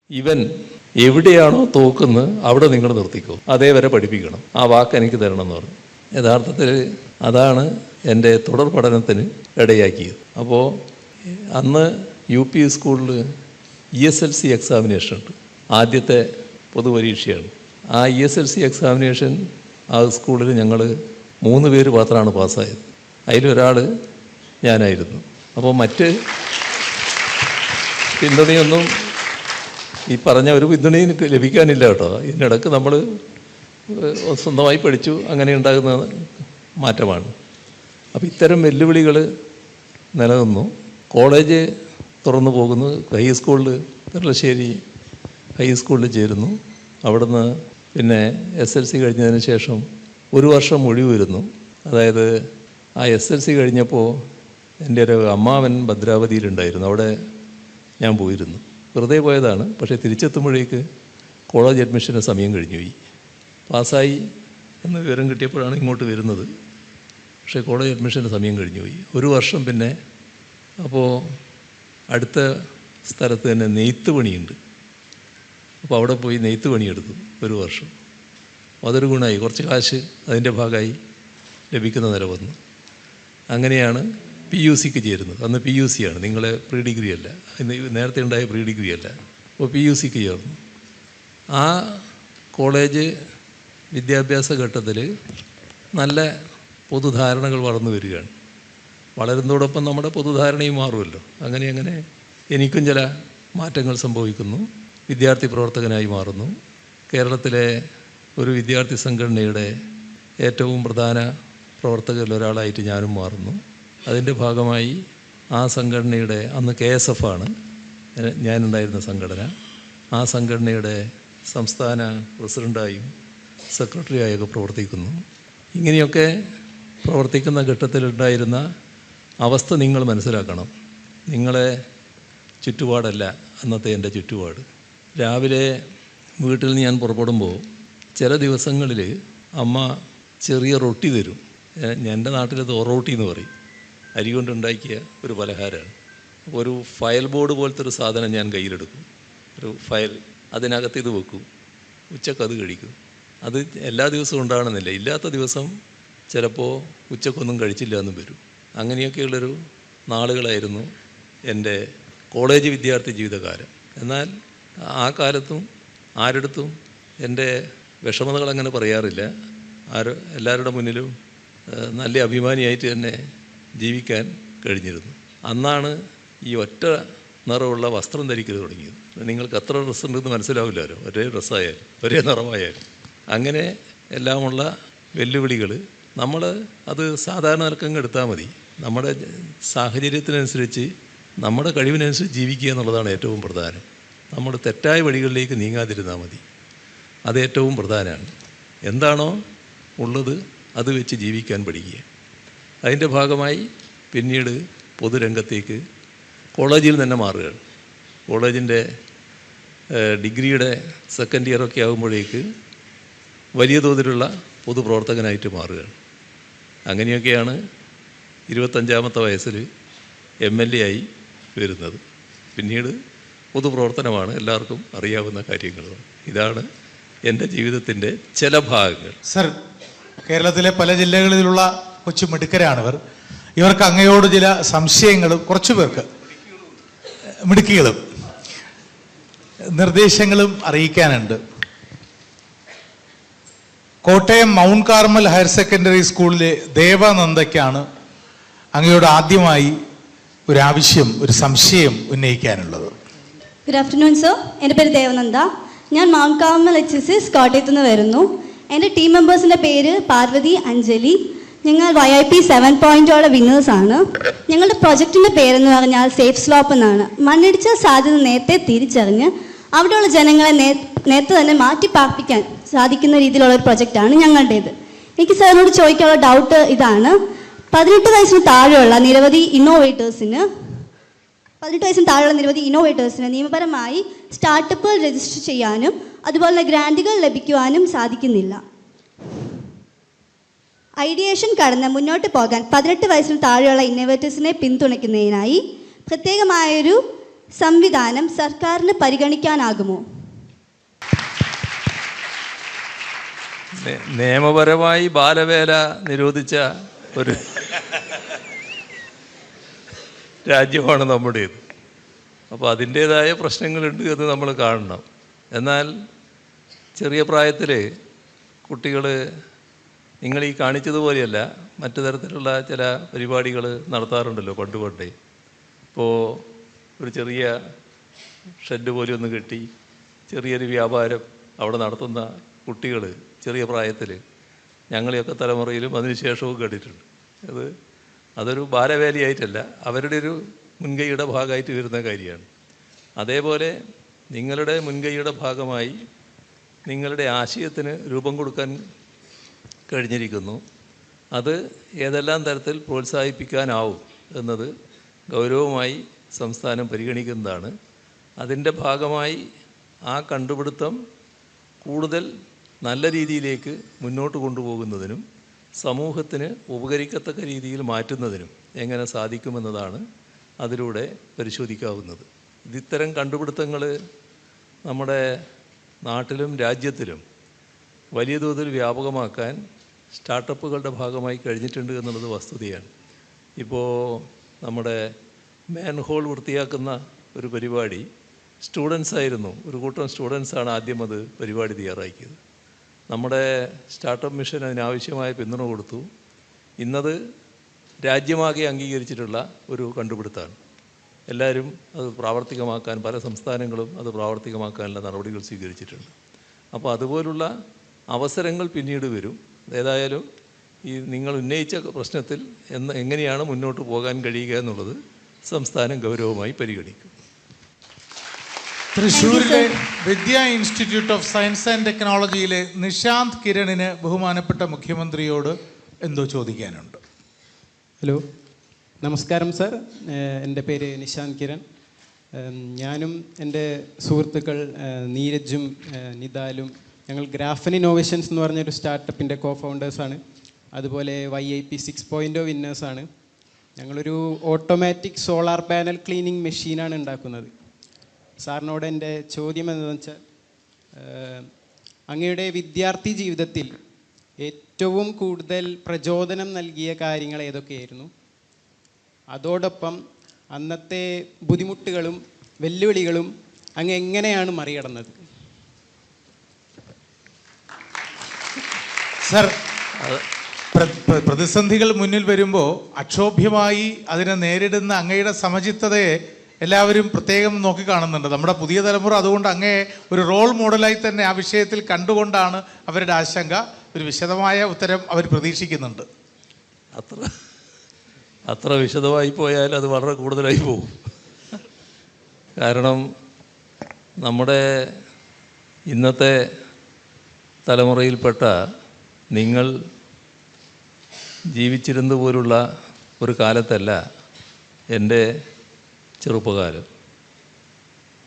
ഇവൻ എവിടെയാണോ തോക്കുന്നത് അവിടെ നിങ്ങൾ നിർത്തിക്കോ, അതേവരെ പഠിപ്പിക്കണം, ആ വാക്ക് എനിക്ക് തരണം എന്ന് പറഞ്ഞു. യഥാർത്ഥത്തിൽ അതാണ് എൻ്റെ തുടർ പഠനത്തിന് ഇടയാക്കിയത്. അപ്പോൾ അന്ന് UP സ്കൂളിൽ ESLC എക്സാമിനേഷൻ ഉണ്ട്, ആദ്യത്തെ പൊതുപരീക്ഷയാണ്. ആ ESLC എക്സാമിനേഷൻ ആ സ്കൂളിൽ ഞങ്ങൾ 3 പേര് മാത്രമാണ് പാസ്സായത്. അതിലൊരാൾ ഞാനായിരുന്നു. അപ്പോൾ മറ്റ് പിന്തുണയൊന്നും ഈ പറഞ്ഞ ഒരു പിന്തുണയും ലഭിക്കാനില്ല കേട്ടോ. ഇതിനിടക്ക് നമ്മൾ സ്വന്തമായി പഠിച്ചു, അങ്ങനെ ഉണ്ടാകുന്ന മാറ്റമാണ്. അപ്പോൾ ഇത്തരം വെല്ലുവിളികൾ നിലനിന്നു. കോളേജ് തുറന്നു പോകുന്നു. ഹൈസ്കൂളിൽ തിരുളശ്ശേരി ഹൈസ്കൂളിൽ ചേരുന്നു. അവിടുന്ന് പിന്നെ SLC കഴിഞ്ഞതിന് ശേഷം 1 വർഷം ഒഴിവ് വരുന്നു. അതായത് ആ SLC കഴിഞ്ഞപ്പോൾ എൻ്റെ ഒരു അമ്മാവൻ ഭദ്രാവതിയിലുണ്ടായിരുന്നു, അവിടെ ഞാൻ പോയിരുന്നു. വെറുതെ പോയതാണ്. പക്ഷേ തിരിച്ചെത്തുമ്പോഴേക്ക് കോളേജ് അഡ്മിഷന് സമയം കഴിഞ്ഞു പോയി. പാസ്സായി എന്ന് വിവരം കിട്ടിയപ്പോഴാണ് ഇങ്ങോട്ട് വരുന്നത്. പക്ഷേ കോളേജ് അഡ്മിഷന് സമയം കഴിഞ്ഞു പോയി. 1 വർഷം പിന്നെ അപ്പോൾ അടുത്ത സ്ഥലത്ത് തന്നെ നെയ്ത്ത് പണിയുണ്ട്. അപ്പോൾ അവിടെ പോയി നെയ്ത്ത് പണിയെടുത്തു 1 വർഷം. അതൊരു ഗുണമായി, കുറച്ച് കാശ് അതിൻ്റെ ഭാഗമായി ലഭിക്കുന്ന നില വന്നു. അങ്ങനെയാണ് PUCക്ക് ചേരുന്നത്. അന്ന് PUC ആണ്, നിങ്ങളെ പ്രീ ഡിഗ്രി അല്ല, നേരത്തെ ഉണ്ടായ പ്രീ ഡിഗ്രി അല്ല. അപ്പോൾ PUCക്ക് ചേർന്നു. ആ കോളേജ് വിദ്യാഭ്യാസ ഘട്ടത്തിൽ നല്ല പൊതുധാരണകൾ വളർന്നു വരികയാണ്. വളരുന്നതോടൊപ്പം നമ്മുടെ പൊതുധാരണയും മാറുമല്ലോ. അങ്ങനെ എനിക്കും ചില മാറ്റങ്ങൾ സംഭവിക്കുന്നു. വിദ്യാർത്ഥി പ്രവർത്തകനായി മാറുന്നു. കേരളത്തിലെ ഒരു വിദ്യാർത്ഥി സംഘടനയുടെ ഏറ്റവും പ്രധാന പ്രവർത്തകരിൽ ഒരാളായിട്ട് ഞാനും മാറുന്നു. അതിൻ്റെ ഭാഗമായി ആ സംഘടനയുടെ, അന്ന് KSF ആണ് ഞാനുണ്ടായിരുന്ന സംഘടന, ആ സംഘടനയുടെ സംസ്ഥാന പ്രസിഡൻ്റായും സെക്രട്ടറിയായൊക്കെ പ്രവർത്തിക്കുന്നു. ഇങ്ങനെയൊക്കെ പ്രവർത്തിക്കുന്ന ഘട്ടത്തിലുണ്ടായിരുന്ന അവസ്ഥ നിങ്ങൾ മനസ്സിലാക്കണം. നിങ്ങളെ ചുറ്റുപാടല്ല അന്നത്തെ എൻ്റെ ചുറ്റുപാട്. രാവിലെ വീട്ടിൽ നിന്ന് ഞാൻ പുറപ്പെടുമ്പോൾ ചില ദിവസങ്ങളിൽ അമ്മ ചെറിയ റൊട്ടി തരും. എൻ്റെ നാട്ടിലത് ഒറോട്ടി എന്ന് പറയും. അരി കൊണ്ടുണ്ടാക്കിയ ഒരു പലഹാരമാണ്. അപ്പോൾ ഒരു ഫയൽ ബോർഡ് പോലത്തെ ഒരു സാധനം ഞാൻ കയ്യിലെടുക്കും, ഒരു ഫയൽ, അതിനകത്ത് ഇത് വെക്കും, ഉച്ചക്ക് അത് കഴിക്കും. അത് എല്ലാ ദിവസവും ഉണ്ടാകണമെന്നില്ല, ഇല്ലാത്ത ദിവസം ചിലപ്പോൾ ഉച്ചക്കൊന്നും കഴിച്ചില്ല എന്നും വരും. അങ്ങനെയൊക്കെയുള്ളൊരു നാളുകളായിരുന്നു എൻ്റെ കോളേജ് വിദ്യാർത്ഥി ജീവിതകാലം. എന്നാൽ ആ കാലത്തും ആരുടെടുത്തും എൻ്റെ വിഷമതകൾ അങ്ങനെ പറയാറില്ല. എല്ലാവരുടെ മുന്നിലും നല്ല അഭിമാനിയായിട്ട് തന്നെ ജീവിക്കാൻ കഴിഞ്ഞിരുന്നു. അന്നാണ് ഈ ഒറ്റ നിറമുള്ള വസ്ത്രം ധരിക്കൽ തുടങ്ങിയത്. നിങ്ങൾക്ക് എത്ര ഡ്രസ്സ് ഉണ്ടെന്ന് മനസ്സിലാവില്ലല്ലോ, ഒരേ ഡ്രസ്സായാലും ഒരേ നിറമായാലും. അങ്ങനെ എല്ലാമുള്ള വെല്ലുവിളികൾ നമ്മൾ അത് സാധാരണ നിലക്കങ്ങ് എടുത്താൽ മതി. നമ്മുടെ സാഹചര്യത്തിനനുസരിച്ച് നമ്മുടെ കഴിവിനനുസരിച്ച് ജീവിക്കുക എന്നുള്ളതാണ് ഏറ്റവും പ്രധാനം. നമ്മൾ തെറ്റായ വഴികളിലേക്ക് നീങ്ങാതിരുന്നാൽ മതി, അത് ഏറ്റവും പ്രധാനമാണ്. എന്താണോ ഉള്ളത് അത് വെച്ച് ജീവിക്കാൻ പഠിക്കുക. അതിൻ്റെ ഭാഗമായി പിന്നീട് പൊതുരംഗത്തേക്ക് കോളേജിൽ തന്നെ മാറുകയാണ്. കോളേജിൻ്റെ ഡിഗ്രിയുടെ സെക്കൻഡ് ഇയറൊക്കെ ആകുമ്പോഴേക്ക് വലിയ തോതിലുള്ള പൊതുപ്രവർത്തകനായിട്ട് മാറുകയാണ്. അങ്ങനെയൊക്കെയാണ് 25-ാമത്തെ വയസ്സിൽ MLA ആയി വരുന്നത്. പിന്നീട് പൊതുപ്രവർത്തനമാണ്, എല്ലാവർക്കും അറിയാവുന്ന കാര്യങ്ങളാണ്. ഇതാണ് എൻ്റെ ജീവിതത്തിൻ്റെ ചില ഭാഗങ്ങൾ. സർ, കേരളത്തിലെ പല ജില്ലകളിലുള്ള കൊച്ചു മിടുക്കരാണിവർ. ഇവർക്ക് അങ്ങയോട് ചില സംശയങ്ങളും, കുറച്ചു പേർക്ക് മിടുക്കികളും നിർദ്ദേശങ്ങളും അറിയിക്കാനുണ്ട്. Kottayam Mount Carmel higher secondary സ്കൂളിലെ ദേവാനന്ദയ്ക്കാണ് അങ്ങയോട് ആദ്യമായി ഒരു ആവശ്യം, ഒരു സംശയം ഉന്നയിക്കാനുള്ളത്. ഗുഡ് ആഫ്റ്റർനൂൺ സർ, എൻ്റെ പേര് ദേവനന്ദ. ഞാൻ മൗണ്ട് കാർമൽ HSS കോട്ടയത്തു നിന്ന് വരുന്നു. എൻ്റെ ടീം മെമ്പേഴ്സിൻ്റെ പേര് പാർവതി, അഞ്ജലി. ഞങ്ങൾ YIP 7.0 വിന്നേഴ്സാണ്. ഞങ്ങളുടെ പ്രൊജക്റ്റിൻ്റെ പേരെന്ന് പറഞ്ഞാൽ സേഫ് സ്ലോപ്പ് എന്നാണ്. മണ്ണിടിച്ച സാധ്യത നേരത്തെ തിരിച്ചറിഞ്ഞ് അവിടെയുള്ള ജനങ്ങളെ നേരത്തെ തന്നെ മാറ്റി പാർപ്പിക്കാൻ സാധിക്കുന്ന രീതിയിലുള്ള ഒരു പ്രൊജക്റ്റാണ് ഞങ്ങളുടേത്. എനിക്ക് സാറിനോട് ചോദിക്കാനുള്ള ഡൗട്ട് ഇതാണ്. 18 വയസ്സിന് താഴെയുള്ള നിരവധി ഇന്നോവേറ്റേഴ്സിന് നിയമപരമായി സ്റ്റാർട്ടപ്പുകൾ രജിസ്റ്റർ ചെയ്യാനും അതുപോലെ ഗ്രാൻറ്റുകൾ ലഭിക്കുവാനും സാധിക്കുന്നില്ല. ഐഡിയേഷൻ കടന്ന് മുന്നോട്ട് പോകാൻ 18 വയസ്സിന് താഴെയുള്ള ഇന്നോവേറ്റേഴ്സിനെ പിന്തുണയ്ക്കുന്നതിനായി പ്രത്യേകമായൊരു സംവിധാനം സർക്കാരിന് പരിഗണിക്കാനാകുമോ? നിയമപരമായി ബാലവേല നിരോധിച്ച ഒരു രാജ്യമാണ് നമ്മുടേത്. അപ്പോൾ അതിൻ്റേതായ പ്രശ്നങ്ങളുണ്ട് എന്ന് നമ്മൾ കാണണം. എന്നാൽ ചെറിയ പ്രായത്തിൽ കുട്ടികൾ നിങ്ങൾ ഈ കാണിച്ചതുപോലെയല്ല, മറ്റു തരത്തിലുള്ള ചില പരിപാടികൾ നടത്താറുണ്ടല്ലോ പണ്ടേ. ഇപ്പോൾ ഒരു ചെറിയ ഷെഡ് പോലെ ഒന്ന് കെട്ടി ചെറിയൊരു വ്യാപാരം അവിടെ നടത്തുന്ന കുട്ടികൾ ചെറിയ പ്രായത്തിൽ ഞങ്ങളെയൊക്കെ തലമുറയിലും അതിനുശേഷവും കേട്ടിട്ടുണ്ട്. അതൊരു ബാലവേലയായിട്ടല്ല, അവരുടെ ഒരു മുൻകൈയുടെ ഭാഗമായിട്ട് വരുന്ന കാര്യമാണ്. അതേപോലെ നിങ്ങളുടെ മുൻകൈയുടെ ഭാഗമായി നിങ്ങളുടെ ആശയത്തിന് രൂപം കൊടുക്കാൻ കഴിഞ്ഞിരിക്കുന്നു. അത് ഏതെല്ലാം തരത്തിൽ പ്രോത്സാഹിപ്പിക്കാനാവും എന്നത് ഗൗരവമായി സംസ്ഥാനം പരിഗണിക്കുന്നതാണ്. അതിൻ്റെ ഭാഗമായി ആ കണ്ടുപിടുത്തം കൂടുതൽ നല്ല രീതിയിലേക്ക് മുന്നോട്ട് കൊണ്ടുപോകുന്നതിനും സമൂഹത്തിന് ഉപകരിക്കത്തക്ക രീതിയിൽ മാറ്റുന്നതിനും എങ്ങനെ സാധിക്കുമെന്നതാണ് അതിലൂടെ പരിശോധിക്കാവുന്നത്. ഇത്തരം കണ്ടുപിടുത്തങ്ങൾ നമ്മുടെ നാട്ടിലും രാജ്യത്തിലും വലിയ തോതിൽ വ്യാപകമാക്കാൻ സ്റ്റാർട്ടപ്പുകളുടെ ഭാഗമായി കഴിഞ്ഞിട്ടുണ്ട് എന്നുള്ളത് വസ്തുതയാണ്. ഇപ്പോൾ നമ്മുടെ മാൻഹോൾ വൃത്തിയാക്കുന്ന ഒരു പരിപാടി സ്റ്റുഡൻസ് ആയിരുന്നു, ഒരു കൂട്ടം സ്റ്റുഡൻസാണ് ആദ്യം അത് പരിപാടി തയ്യാറാക്കിയത്. നമ്മുടെ സ്റ്റാർട്ടപ്പ് മിഷൻ അതിനാവശ്യമായ പിന്തുണ കൊടുത്തു. ഇന്നത് രാജ്യമാകെ അംഗീകരിച്ചിട്ടുള്ള ഒരു കണ്ടുപിടുത്തമാണ്. എല്ലാവരും അത് പ്രാവർത്തികമാക്കാൻ, പല സംസ്ഥാനങ്ങളും അത് പ്രാവർത്തികമാക്കാനുള്ള നടപടികൾ സ്വീകരിച്ചിട്ടുണ്ട്. അപ്പോൾ അതുപോലുള്ള അവസരങ്ങൾ പിന്നീട് വരും. ഏതായാലും ഈ നിങ്ങൾ ഉന്നയിച്ച പ്രശ്നത്തിൽ എങ്ങനെയാണ് മുന്നോട്ട് പോകാൻ കഴിയുക എന്നുള്ളത് സംസ്ഥാനം ഗൗരവമായി പരിഗണിക്കും. തൃശ്ശൂരിലെ Vidya institute of science and ടെക്നോളജിയിലെ നിശാന്ത് കിരണിന് ബഹുമാനപ്പെട്ട മുഖ്യമന്ത്രിയോട് എന്തോ ചോദിക്കാനുണ്ട്. ഹലോ, നമസ്കാരം സർ. എൻ്റെ പേര് നിശാന്ത് കിരൺ. ഞാനും എൻ്റെ സുഹൃത്തുക്കൾ നീരജും നിദാലും ഞങ്ങൾ ഗ്രാഫൻ ഇന്നോവേഷൻസ് എന്ന് പറഞ്ഞൊരു സ്റ്റാർട്ടപ്പിൻ്റെ കോ-ഫൗണ്ടേഴ്സാണ്. അതുപോലെ YIP 6.0 വിന്നേഴ്സാണ്. ഞങ്ങളൊരു ഓട്ടോമാറ്റിക് സോളാർ പാനൽ ക്ലീനിങ് മെഷീനാണ് ഉണ്ടാക്കുന്നത്. സാറിനോട് എൻ്റെ ചോദ്യം എന്താണെന്ന് വെച്ചാൽ, അങ്ങയുടെ വിദ്യാർത്ഥി ജീവിതത്തിൽ ഏറ്റവും കൂടുതൽ പ്രചോദനം നൽകിയ കാര്യങ്ങൾ ഏതൊക്കെയായിരുന്നു? അതോടൊപ്പം അന്നത്തെ ബുദ്ധിമുട്ടുകളും വെല്ലുവിളികളും അങ്ങ് എങ്ങനെയാണ് മറികടന്നത്? സർ, പ്രതിസന്ധികൾ മുന്നിൽ വരുമ്പോൾ അക്ഷോഭ്യമായി അതിനെ നേരിടുന്ന അങ്ങയുടെ സമചിത്തതയെ എല്ലാവരും പ്രത്യേകം നോക്കിക്കാണുന്നുണ്ട്. നമ്മുടെ പുതിയ തലമുറ അതുകൊണ്ട് അങ്ങയെ ഒരു റോൾ മോഡലായി തന്നെ ആ വിഷയത്തിൽ കണ്ടുകൊണ്ടാണ് അവരുടെ ആശങ്ക. ഒരു വിശദമായ ഉത്തരം അവർ പ്രതീക്ഷിക്കുന്നുണ്ട്. അത്ര വിശദമായി പോയാൽ അത് വളരെ കൂടുതലായി പോകും. കാരണം നമ്മുടെ ഇന്നത്തെ തലമുറയിൽപ്പെട്ട നിങ്ങൾ ജീവിച്ചിരുന്ന പോലുള്ള ഒരു കാലത്തല്ല എൻ്റെ ചെറുപ്പകാലം.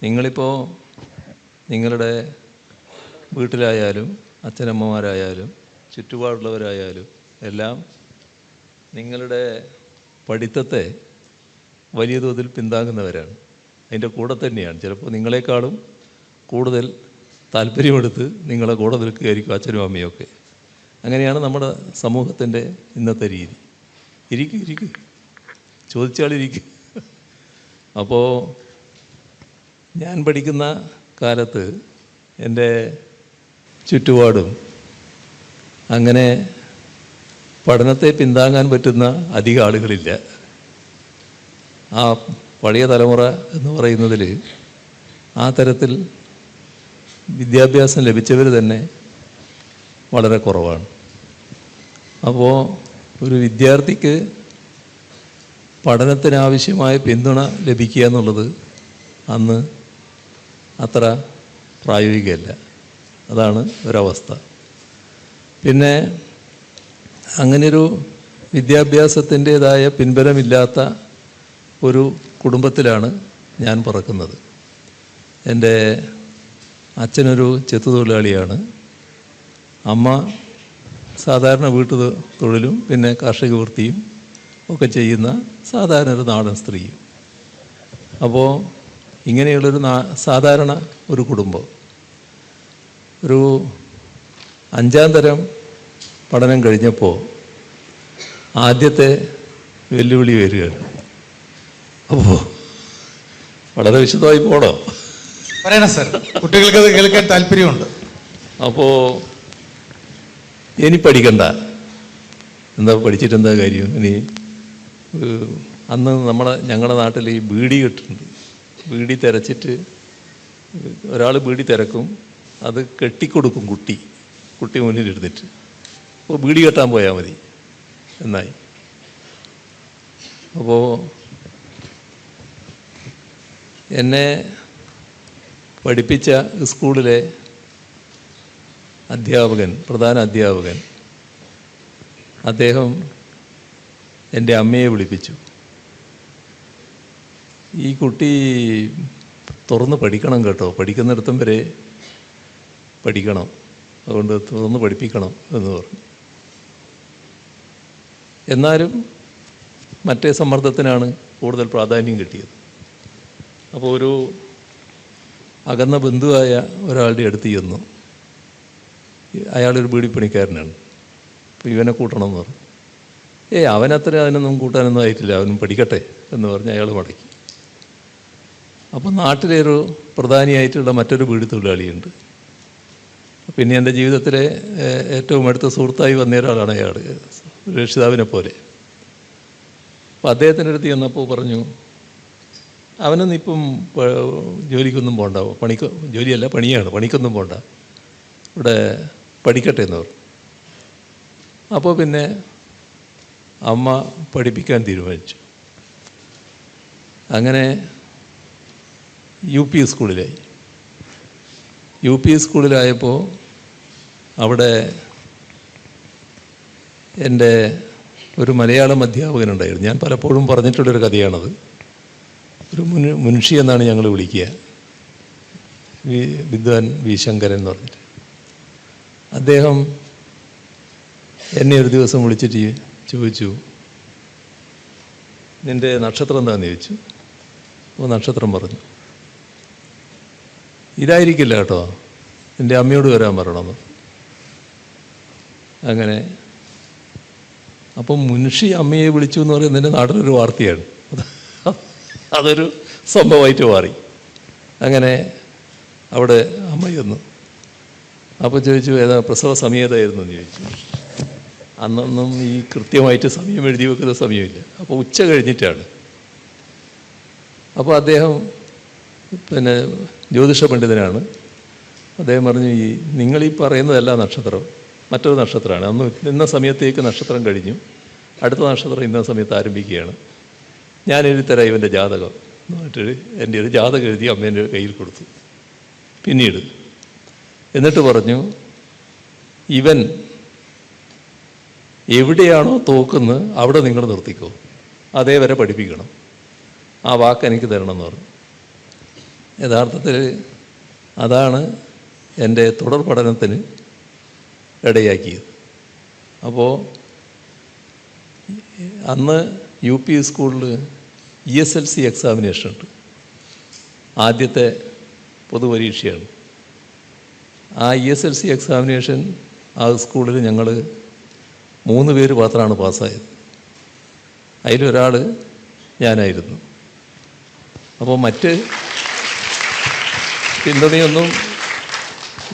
നിങ്ങളിപ്പോൾ നിങ്ങളുടെ വീട്ടിലായാലും അച്ഛനമ്മമാരായാലും ചുറ്റുപാടുള്ളവരായാലും എല്ലാം നിങ്ങളുടെ പഠിത്തത്തെ വലിയ തോതിൽ പിന്താങ്ങുന്നവരാണ്. അതിൻ്റെ കൂടെ തന്നെയാണ് ചിലപ്പോൾ നിങ്ങളെക്കാളും കൂടുതൽ താല്പര്യമെടുത്ത് നിങ്ങളെ കൂടെ നിൽക്കുകയായിരിക്കും അച്ഛനും അമ്മയൊക്കെ. അങ്ങനെയാണ് നമ്മുടെ സമൂഹത്തിൻ്റെ ഇന്നത്തെ രീതി. ഇരിക്കും ചോദിച്ചാലിരിക്കും. അപ്പോൾ ഞാൻ പഠിക്കുന്ന കാലത്ത് എൻ്റെ ചുറ്റുപാടും അങ്ങനെ പഠനത്തെ പിന്താങ്ങാൻ പറ്റുന്ന അധികം ആളുകളില്ല. ആ പഴയ തലമുറ എന്ന് പറയുന്നതിൽ ആ തരത്തിൽ വിദ്യാഭ്യാസം ലഭിച്ചവർ തന്നെ വളരെ കുറവാണ്. അപ്പോൾ ഒരു വിദ്യാർത്ഥിക്ക് പഠനത്തിനാവശ്യമായ പിന്തുണ ലഭിക്കുക എന്നുള്ളത് അന്ന് അത്ര പ്രായോഗികമല്ല. അതാണ് ഒരവസ്ഥ. പിന്നെ അങ്ങനെയൊരു വിദ്യാഭ്യാസത്തിൻ്റേതായ പിൻബലമില്ലാത്ത ഒരു കുടുംബത്തിലാണ് ഞാൻ പിറക്കുന്നത്. എൻ്റെ അച്ഛനൊരു ചെത്തുതൊഴിലാളിയാണ്. അമ്മ സാധാരണ തൊഴിലും പിന്നെ കാർഷിക വൃത്തിയും ഒക്കെ ചെയ്യുന്ന സാധാരണ ഒരു നാടൻ സ്ത്രീയും. അപ്പോൾ ഇങ്ങനെയുള്ളൊരു സാധാരണ ഒരു കുടുംബം ഒരു 5ാം തരം പഠനം കഴിഞ്ഞപ്പോൾ ആദ്യത്തെ വെല്ലുവിളി വരികയാണ്. അപ്പോൾ വളരെ വിശദമായി പോണോ? പറയണം സർ, കുട്ടികൾക്ക് അത് കേൾക്കാൻ താല്പര്യമുണ്ട്. അപ്പോൾ ഇനി പഠിക്കണ്ട, എന്താ പഠിച്ചിട്ടെന്താ കാര്യം? ഇനി അന്ന് ഞങ്ങളുടെ നാട്ടിൽ ഈ ബീഡി കെട്ടുണ്ട്. ബീഡി തിരച്ചിട്ട് ഒരാൾ ബീഡി തിരക്കും, അത് കെട്ടിക്കൊടുക്കും കുട്ടി മുന്നിലിരുന്നിട്ട്. അപ്പോൾ ബീഡി കെട്ടാൻ പോയാൽ മതി എന്നായി. അപ്പോൾ എന്നെ പഠിപ്പിച്ച സ്കൂളിലെ പ്രധാന അധ്യാപകൻ അദ്ദേഹം എൻ്റെ അമ്മയെ വിളിപ്പിച്ചു. ഈ കുട്ടി തുറന്ന് പഠിക്കണം കേട്ടോ, പഠിക്കുന്നിടത്തും വരെ പഠിക്കണം, അതുകൊണ്ട് തുറന്ന് പഠിപ്പിക്കണം എന്ന് പറഞ്ഞു. എന്നാലും മറ്റേ സമ്മർദ്ദത്തിനാണ് കൂടുതൽ പ്രാധാന്യം കിട്ടിയത്. അപ്പോൾ ഒരു അകന്ന ബന്ധുവായ ഒരാളുടെ അടുത്ത് ചെന്നു. അയാളൊരു ബീഡിപ്പണിക്കാരനാണ്. അപ്പോൾ ഇവനെ കൂട്ടണമെന്ന് പറഞ്ഞു. അവനത്ര അതിനൊന്നും കൂട്ടാനൊന്നും ആയിട്ടില്ല, അവനും പഠിക്കട്ടെ എന്ന് പറഞ്ഞ് അയാൾ മടക്കി. അപ്പോൾ നാട്ടിലെ ഒരു പ്രധാനിയായിട്ടുള്ള മറ്റൊരു ബീഡി തൊഴിലാളിയുണ്ട്. പിന്നെ എൻ്റെ ജീവിതത്തിലെ ഏറ്റവും അടുത്ത സുഹൃത്തായി വന്ന ഒരാളാണ് അയാൾ, രക്ഷിതാവിനെ പോലെ. അപ്പോൾ അദ്ദേഹത്തിൻ്റെ അടുത്ത് ചെന്നപ്പോൾ പറഞ്ഞു, അവനൊന്നും ഇപ്പം ജോലിക്കൊന്നും പോകണ്ട, ജോലിയല്ല പണിയാണ്, പണിക്കൊന്നും പോകണ്ട, ഇവിടെ പഠിക്കട്ടെ എന്ന് പറഞ്ഞു. അപ്പോൾ പിന്നെ അമ്മ പഠിപ്പിക്കാൻ തീരുമാനിച്ചു. അങ്ങനെ UP സ്കൂളിലായി. UP സ്കൂളിലായപ്പോൾ അവിടെ എൻ്റെ ഒരു മലയാളം അധ്യാപകനുണ്ടായിരുന്നു. ഞാൻ പലപ്പോഴും പറഞ്ഞിട്ടുള്ളൊരു കഥയാണത്. ഒരു മുൻഷി എന്നാണ് ഞങ്ങൾ വിളിക്കുക, വിദ്വാൻ വി ശങ്കരൻ എന്ന് പറഞ്ഞിട്ട്. അദ്ദേഹം എന്നെ ഒരു ദിവസം വിളിച്ചിട്ട് ചോദിച്ചു, നിൻ്റെ നക്ഷത്രം എന്താണെന്ന് ചോദിച്ചു. അപ്പോൾ നക്ഷത്രം പറഞ്ഞു. ഇതായിരിക്കില്ല കേട്ടോ, എൻ്റെ അമ്മയോട് വരാൻ പറയണമെന്ന്. അങ്ങനെ അപ്പം മുൻഷി അമ്മയെ വിളിച്ചു എന്ന് പറയുന്നത് എൻ്റെ നാട്ടിലൊരു വാർത്തയാണ്. അതൊരു സംഭവമായിട്ട് മാറി. അങ്ങനെ അവിടെ അമ്മ ചെന്നു. അപ്പോൾ ചോദിച്ചു, ഏതാ പ്രസവ സമയം ഏതായിരുന്നു എന്ന് ചോദിച്ചു. അന്നൊന്നും ഈ കൃത്യമായിട്ട് സമയം എഴുതി വെക്കുന്ന സമയമില്ല. അപ്പോൾ ഉച്ച കഴിഞ്ഞിട്ടാണ്. അപ്പോൾ അദ്ദേഹം പിന്നെ ജ്യോതിഷ പണ്ഡിതനാണ്. അദ്ദേഹം പറഞ്ഞു, നിങ്ങളീ പറയുന്നതല്ല നക്ഷത്രം, മറ്റൊരു നക്ഷത്രമാണ്. അന്ന് ഇന്ന സമയത്തേക്ക് നക്ഷത്രം കഴിഞ്ഞു, അടുത്ത നക്ഷത്രം ഇന്ന സമയത്ത് ആരംഭിക്കുകയാണ്. ഞാൻ എഴുതിത്തരാം ഇവൻ്റെ ജാതകം എന്നിട്ട് എൻ്റെ ഒരു ജാതകം എഴുതി അമ്മേൻ്റെ കയ്യിൽ കൊടുത്തു. പിന്നീട് എന്നിട്ട് പറഞ്ഞു, ഇവൻ എവിടെയാണോ തോക്കുന്നത് അവിടെ നിങ്ങൾ നിർത്തിക്കോ, അതേവരെ പഠിപ്പിക്കണം, ആ വാക്ക് എനിക്ക് തരണമെന്ന് പറഞ്ഞു. യഥാർത്ഥത്തിൽ അതാണ് എൻ്റെ തുടർ പഠനത്തിന് ഇടയാക്കിയത്. അപ്പോൾ അന്ന് UP സ്കൂളിൽ ESLC എക്സാമിനേഷൻ ഉണ്ട്, ആദ്യത്തെ പൊതുപരീക്ഷയാണ്. ആ ESLC എക്സാമിനേഷൻ ആ സ്കൂളിൽ ഞങ്ങൾ 3 പേര് മാത്രമാണ് പാസ്സായത്. അതിലൊരാൾ ഞാനായിരുന്നു. അപ്പോൾ മറ്റ് പിന്തുണയൊന്നും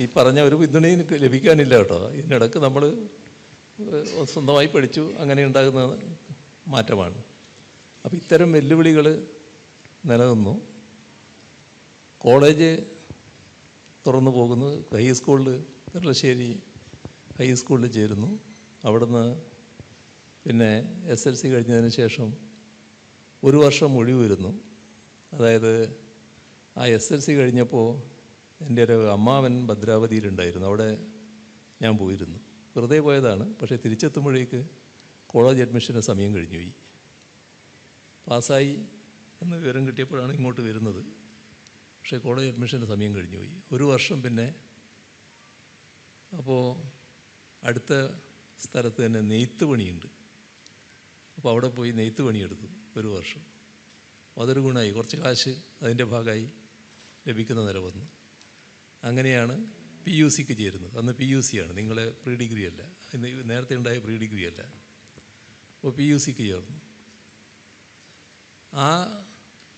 ഈ പറഞ്ഞ ഒരു പിന്തുണയും ലഭിക്കാനില്ല കേട്ടോ. ഇതിനിടക്ക് നമ്മൾ സ്വന്തമായി പഠിച്ചു, അങ്ങനെ ഉണ്ടാകുന്ന മാറ്റമാണ്. അപ്പോൾ ഇത്തരം വെല്ലുവിളികൾ നിലനിന്നു. കോളേജ് തുറന്നു പോകുന്നു. ഹൈസ്കൂളിൽ കരുളശ്ശേരി ഹൈസ്കൂളിൽ ചേരുന്നു. അവിടുന്ന് പിന്നെ SLC കഴിഞ്ഞതിന് ശേഷം 1 വർഷം ഒഴിവ് വരുന്നു. അതായത് ആ SLC കഴിഞ്ഞപ്പോൾ എൻ്റെ ഒരു അമ്മാവൻ ഭദ്രാവതിയിലുണ്ടായിരുന്നു, അവിടെ ഞാൻ പോയിരുന്നു. വെറുതെ പോയതാണ്. പക്ഷേ തിരിച്ചെത്തുമ്പോഴേക്ക് കോളേജ് അഡ്മിഷന് സമയം കഴിഞ്ഞു പോയി. പാസ്സായി എന്ന വിവരം കിട്ടിയപ്പോഴാണ് ഇങ്ങോട്ട് വരുന്നത്. പക്ഷേ കോളേജ് അഡ്മിഷൻ്റെ സമയം കഴിഞ്ഞു പോയി. 1 വർഷം പിന്നെ അപ്പോൾ അടുത്ത സ്ഥലത്ത് തന്നെ നെയ്ത്ത് പണിയുണ്ട്. അപ്പോൾ അവിടെ പോയി നെയ്ത്ത് പണിയെടുത്തു 1 വർഷം. അതൊരു ഗുണമായി, കുറച്ച് കാശ് അതിൻ്റെ ഭാഗമായി ലഭിക്കുന്ന നില വന്നു. അങ്ങനെയാണ് PUCക്ക് ചേരുന്നത്. അന്ന് PUC ആണ്, നിങ്ങളെ പ്രീ ഡിഗ്രി അല്ല, നേരത്തെ ഉണ്ടായ പ്രീ ഡിഗ്രി അല്ല. അപ്പോൾ PUCക്ക് ചേർന്നു. ആ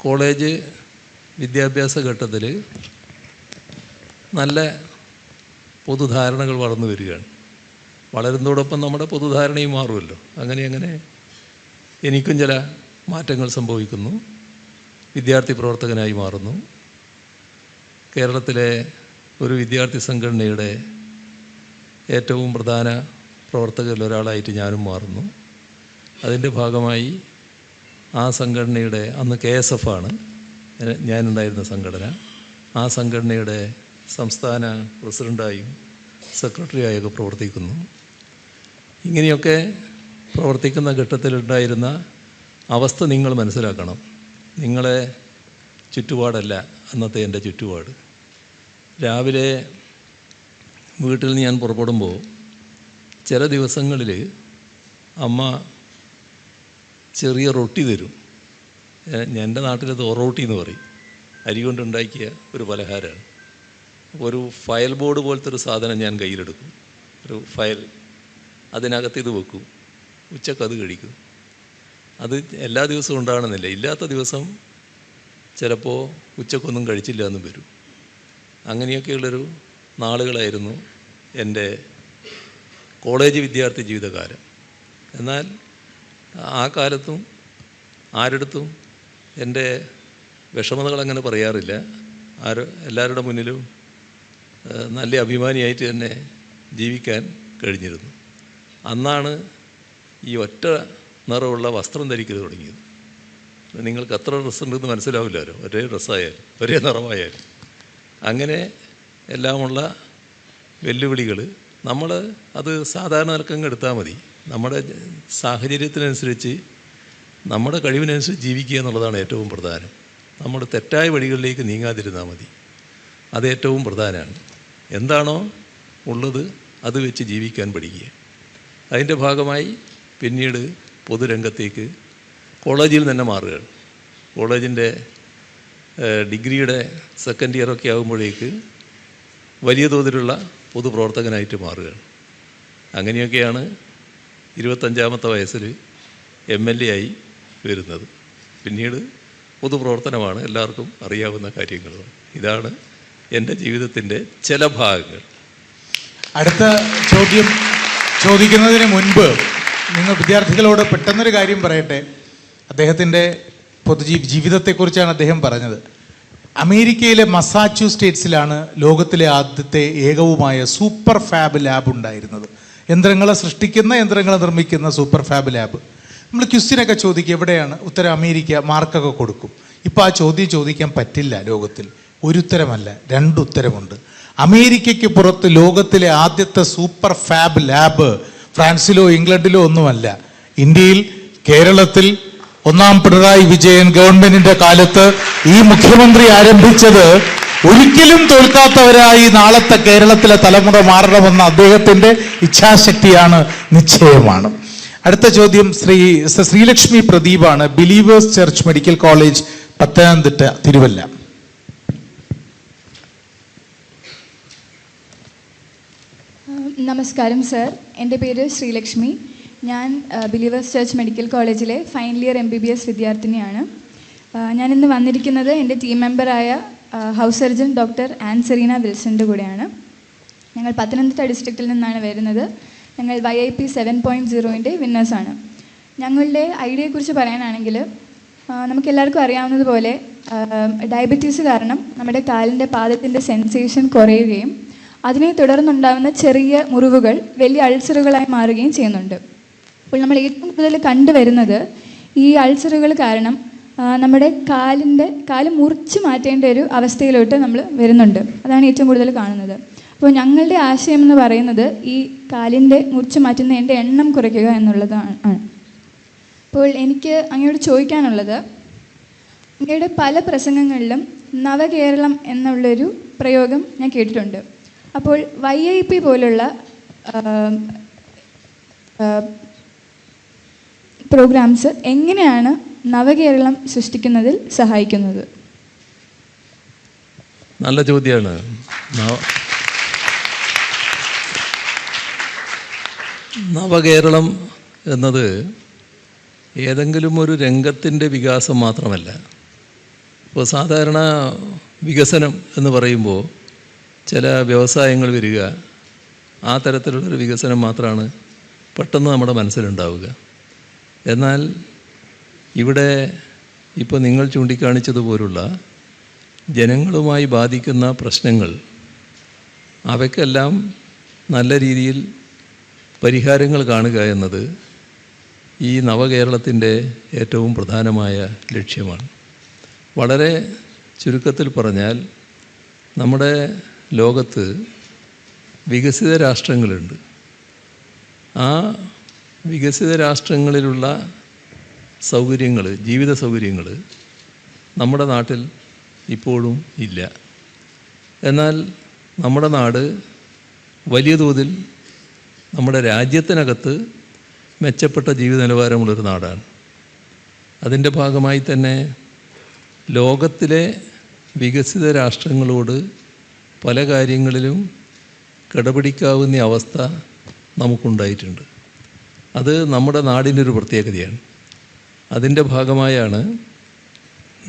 കോളേജ് വിദ്യാഭ്യാസ ഘട്ടത്തിൽ നല്ല പൊതുധാരണകൾ വളർന്നു വരികയാണ്. വളരുന്നതോടൊപ്പം നമ്മുടെ പൊതുധാരണയും മാറുമല്ലോ. അങ്ങനെ എനിക്കും ചില മാറ്റങ്ങൾ സംഭവിക്കുന്നു. വിദ്യാർത്ഥി പ്രവർത്തകനായി മാറുന്നു. കേരളത്തിലെ ഒരു വിദ്യാർത്ഥി സംഘടനയുടെ ഏറ്റവും പ്രധാന പ്രവർത്തകരിൽ ഒരാളായിട്ട് ഞാനും മാറുന്നു. അതിൻ്റെ ഭാഗമായി ആ സംഘടനയുടെ, അന്ന് KSF ആണ് ഞാനുണ്ടായിരുന്ന സംഘടന, ആ സംഘടനയുടെ സംസ്ഥാന പ്രസിഡൻ്റായും സെക്രട്ടറിയായൊക്കെ പ്രവർത്തിക്കുന്നു. ഇങ്ങനെയൊക്കെ പ്രവർത്തിക്കുന്ന ഘട്ടത്തിലുണ്ടായിരുന്ന അവസ്ഥ നിങ്ങൾ മനസ്സിലാക്കണം. നിങ്ങളെ ചുറ്റുപാടല്ല അന്നത്തെ എൻ്റെ ചുറ്റുപാട്. രാവിലെ വീട്ടിൽ നിന്ന് ഞാൻ പുറപ്പെടുമ്പോൾ ചില ദിവസങ്ങളിൽ അമ്മ ചെറിയ റൊട്ടി തരും. എൻ്റെ നാട്ടിലത് ഒറോട്ടി എന്ന് പറയും. അരി കൊണ്ടുണ്ടാക്കിയ ഒരു പലഹാരമാണ്. അപ്പോൾ ഒരു ഫയൽ ബോർഡ് പോലത്തെ ഒരു സാധനം ഞാൻ കയ്യിലെടുക്കും, ഒരു ഫയൽ, അതിനകത്ത് ഇത് വെക്കും, ഉച്ചക്കത് കഴിക്കും. അത് എല്ലാ ദിവസവും ഉണ്ടാകണമെന്നില്ല. ഇല്ലാത്ത ദിവസം ചിലപ്പോൾ ഉച്ചക്കൊന്നും കഴിച്ചില്ല എന്നും വരും. അങ്ങനെയൊക്കെയുള്ളൊരു നാളുകളായിരുന്നു എൻ്റെ കോളേജ് വിദ്യാർത്ഥി ജീവിതകാലം. എന്നാൽ ആ കാലത്തും ആരെടുത്തും എൻ്റെ വിഷമതകൾ അങ്ങനെ പറയാറില്ല. എല്ലാവരുടെ മുന്നിലും നല്ല അഭിമാനിയായിട്ട് തന്നെ ജീവിക്കാൻ കഴിഞ്ഞിരുന്നു. അന്നാണ് ഈ ഒറ്റ നിറമുള്ള വസ്ത്രം ധരിക്കൽ തുടങ്ങിയത്. നിങ്ങൾക്ക് എത്ര ഡ്രസ്സുണ്ടെന്ന് മനസ്സിലാവില്ലല്ലോ, ഒരേ ഡ്രസ്സായാലും ഒരേ നിറമായാലും. അങ്ങനെ എല്ലാമുള്ള വെല്ലുവിളികൾ നമ്മൾ അത് സാധാരണ നിലക്കങ്ങ് എടുത്താൽ മതി. നമ്മുടെ സാഹചര്യത്തിനനുസരിച്ച് നമ്മുടെ കഴിവിനനുസരിച്ച് ജീവിക്കുക എന്നുള്ളതാണ് ഏറ്റവും പ്രധാനം. നമ്മൾ തെറ്റായ വഴികളിലേക്ക് നീങ്ങാതിരുന്നാൽ മതി. അത് ഏറ്റവും പ്രധാനമാണ്. എന്താണോ ഉള്ളത് അത് വെച്ച് ജീവിക്കാൻ പഠിക്കുക. അതിൻ്റെ ഭാഗമായി പിന്നീട് പൊതുരംഗത്തേക്ക് കോളേജിൽ തന്നെ മാറുകയാണ്. കോളേജിൻ്റെ ഡിഗ്രിയുടെ സെക്കൻഡ് ഇയറൊക്കെ ആകുമ്പോഴേക്ക് വലിയ തോതിലുള്ള പൊതുപ്രവർത്തകനായിട്ട് മാറുകയാണ്. അങ്ങനെയൊക്കെയാണ് 25-ാമത്തെ വയസ്സിൽ MLA ആയി വരുന്നത്. പിന്നീട് പൊതുപ്രവർത്തനമാണ് എല്ലാവർക്കും അറിയാവുന്ന കാര്യങ്ങൾ. ഇതാണ് എൻ്റെ ജീവിതത്തിൻ്റെ ചില ഭാഗങ്ങൾ. അടുത്ത ചോദ്യം ചോദിക്കുന്നതിന് മുൻപ് നിങ്ങൾ വിദ്യാർത്ഥികളോട് പെട്ടെന്നൊരു കാര്യം പറയട്ടെ. അദ്ദേഹത്തിൻ്റെ ജീവിതത്തെക്കുറിച്ചാണ് അദ്ദേഹം പറഞ്ഞത്. അമേരിക്കയിലെ മസാച്യൂസെറ്റ്സിലാണ് ലോകത്തിലെ ആദ്യത്തെ ഏകവുമായ സൂപ്പർ ഫാബ് ലാബ് ഉണ്ടായിരുന്നത്. യന്ത്രങ്ങളെ സൃഷ്ടിക്കുന്ന, യന്ത്രങ്ങളെ നിർമ്മിക്കുന്ന സൂപ്പർ ഫാബ് ലാബ്. നമ്മൾ ക്വസ്റ്റ്യനൊക്കെ ചോദിക്കുക എവിടെയാണ്, ഉത്തരം അമേരിക്ക, മാർക്കൊക്കെ കൊടുക്കും. ഇപ്പോൾ ആ ചോദ്യം ചോദിക്കാൻ പറ്റില്ല. ലോകത്തിൽ ഒരു ഉത്തരമല്ല, 2 ഉത്തരമുണ്ട്. അമേരിക്കയ്ക്ക് പുറത്ത് ലോകത്തിലെ ആദ്യത്തെ സൂപ്പർ ഫാബ് ലാബ് ഫ്രാൻസിലോ ഇംഗ്ലണ്ടിലോ ഒന്നുമല്ല, ഇന്ത്യയിൽ, കേരളത്തിൽ 1-ാം പിണറായി വിജയൻ ഗവൺമെന്റിന്റെ കാലത്ത് ഈ മുഖ്യമന്ത്രി ആരംഭിച്ചത് ഒരിക്കലും തോൽക്കാത്തവരായി നാളത്തെ കേരളത്തിലെ തലമുറ മാറണമെന്ന അദ്ദേഹത്തിന്റെ ഇച്ഛാശക്തിയാണ്, നിശ്ചയമാണ്. അടുത്ത ചോദ്യം ശ്രീലക്ഷ്മി പ്രദീപാണ്, Believers Church medical college, Pathanamthitta, Thiruvalla. നമസ്കാരം സർ, എൻ്റെ പേര് ശ്രീലക്ഷ്മി. ഞാൻ ബിലീവേഴ്സ് ചർച്ച് മെഡിക്കൽ കോളേജിലെ ഫൈനൽ ഇയർ MBBS വിദ്യാർത്ഥിനിയാണ്. ഞാനിന്ന് വന്നിരിക്കുന്നത് എൻ്റെ ടീം മെമ്പറായ ഹൗസ് സർജൻ ഡോക്ടർ ആൻസെറീന വിൽസൻ്റെ കൂടെയാണ്. ഞങ്ങൾ പത്തനംതിട്ട ഡിസ്ട്രിക്റ്റിൽ നിന്നാണ് വരുന്നത്. ഞങ്ങൾ YIP 7.0-ൻ്റെ വിന്നേഴ്സാണ്. ഞങ്ങളുടെ ഐഡിയയെക്കുറിച്ച് പറയാനാണെങ്കിൽ, നമുക്കെല്ലാവർക്കും അറിയാവുന്നതുപോലെ ഡയബറ്റീസ് കാരണം നമ്മുടെ കാലിൻ്റെ പാദത്തിൻ്റെ സെൻസേഷൻ കുറയുകയും അതിനെ തുടർന്നുണ്ടാകുന്ന ചെറിയ മുറിവുകൾ വലിയ അൾസറുകളായി മാറുകയും ചെയ്യുന്നുണ്ട്. അപ്പോൾ നമ്മൾ ഏറ്റവും കൂടുതൽ കണ്ടുവരുന്നത് ഈ അൾസറുകൾ കാരണം നമ്മുടെ കാല് മുറിച്ച് മാറ്റേണ്ട ഒരു അവസ്ഥയിലോട്ട് നമ്മൾ വരുന്നുണ്ട്. അതാണ് ഏറ്റവും കൂടുതൽ കാണുന്നത്. അപ്പോൾ ഞങ്ങളുടെ ആശയം എന്ന് പറയുന്നത് ഈ കാലിൻ്റെ മുറിച്ച് മാറ്റുന്നതിൻ്റെ എണ്ണം കുറയ്ക്കുക എന്നുള്ളതാണ്. അപ്പോൾ എനിക്ക് അങ്ങയോട് ചോദിക്കാനുള്ളത്, അങ്ങയുടെ പല പ്രസംഗങ്ങളിലും നവകേരളം എന്നുള്ളൊരു പ്രയോഗം ഞാൻ കേട്ടിട്ടുണ്ട്. അപ്പോൾ YIP പോലുള്ള പ്രോഗ്രാംസ് എങ്ങനെയാണ് നവകേരളം സൃഷ്ടിക്കുന്നതിൽ സഹായിക്കുന്നത്? നല്ല ചോദ്യമാണ്. നവകേരളം എന്നത് ഏതെങ്കിലും ഒരു രംഗത്തിൻ്റെ വികാസം മാത്രമല്ല. ഇപ്പോൾ സാധാരണ വികസനം എന്ന് പറയുമ്പോൾ ചില വ്യവസായങ്ങൾ വരിക, ആ തരത്തിലുള്ളൊരു വികസനം മാത്രമാണ് പെട്ടെന്ന് നമ്മുടെ മനസ്സിലുണ്ടാവുക. എന്നാൽ ഇവിടെ ഇപ്പോൾ നിങ്ങൾ ചൂണ്ടിക്കാണിച്ചതുപോലുള്ള ജനങ്ങളുമായി ബാധിക്കുന്ന പ്രശ്നങ്ങൾ, അവയ്ക്കെല്ലാം നല്ല രീതിയിൽ പരിഹാരങ്ങൾ കാണുക എന്നത് ഈ നവകേരളത്തിൻ്റെ ഏറ്റവും പ്രധാനമായ ലക്ഷ്യമാണ്. വളരെ ചുരുക്കത്തിൽ പറഞ്ഞാൽ, നമ്മുടെ ലോകത്ത് വികസിത രാഷ്ട്രങ്ങളുണ്ട്. ആ വികസിത രാഷ്ട്രങ്ങളിലുള്ള സൗകര്യങ്ങൾ, ജീവിത സൗകര്യങ്ങൾ നമ്മുടെ നാട്ടിൽ ഇപ്പോഴും ഇല്ല. എന്നാൽ നമ്മുടെ നാട് വലിയ തോതിൽ നമ്മുടെ രാജ്യത്തിനകത്ത് മെച്ചപ്പെട്ട ജീവിത നിലവാരമുള്ളൊരു നാടാണ്. അതിൻ്റെ ഭാഗമായി തന്നെ ലോകത്തിലെ വികസിത രാഷ്ട്രങ്ങളോട് പല കാര്യങ്ങളിലും കിടപിടിക്കാവുന്ന അവസ്ഥ നമുക്കുണ്ടായിട്ടുണ്ട്. അത് നമ്മുടെ നാടിൻ്റെ ഒരു പ്രത്യേകതയാണ്. അതിൻ്റെ ഭാഗമായാണ്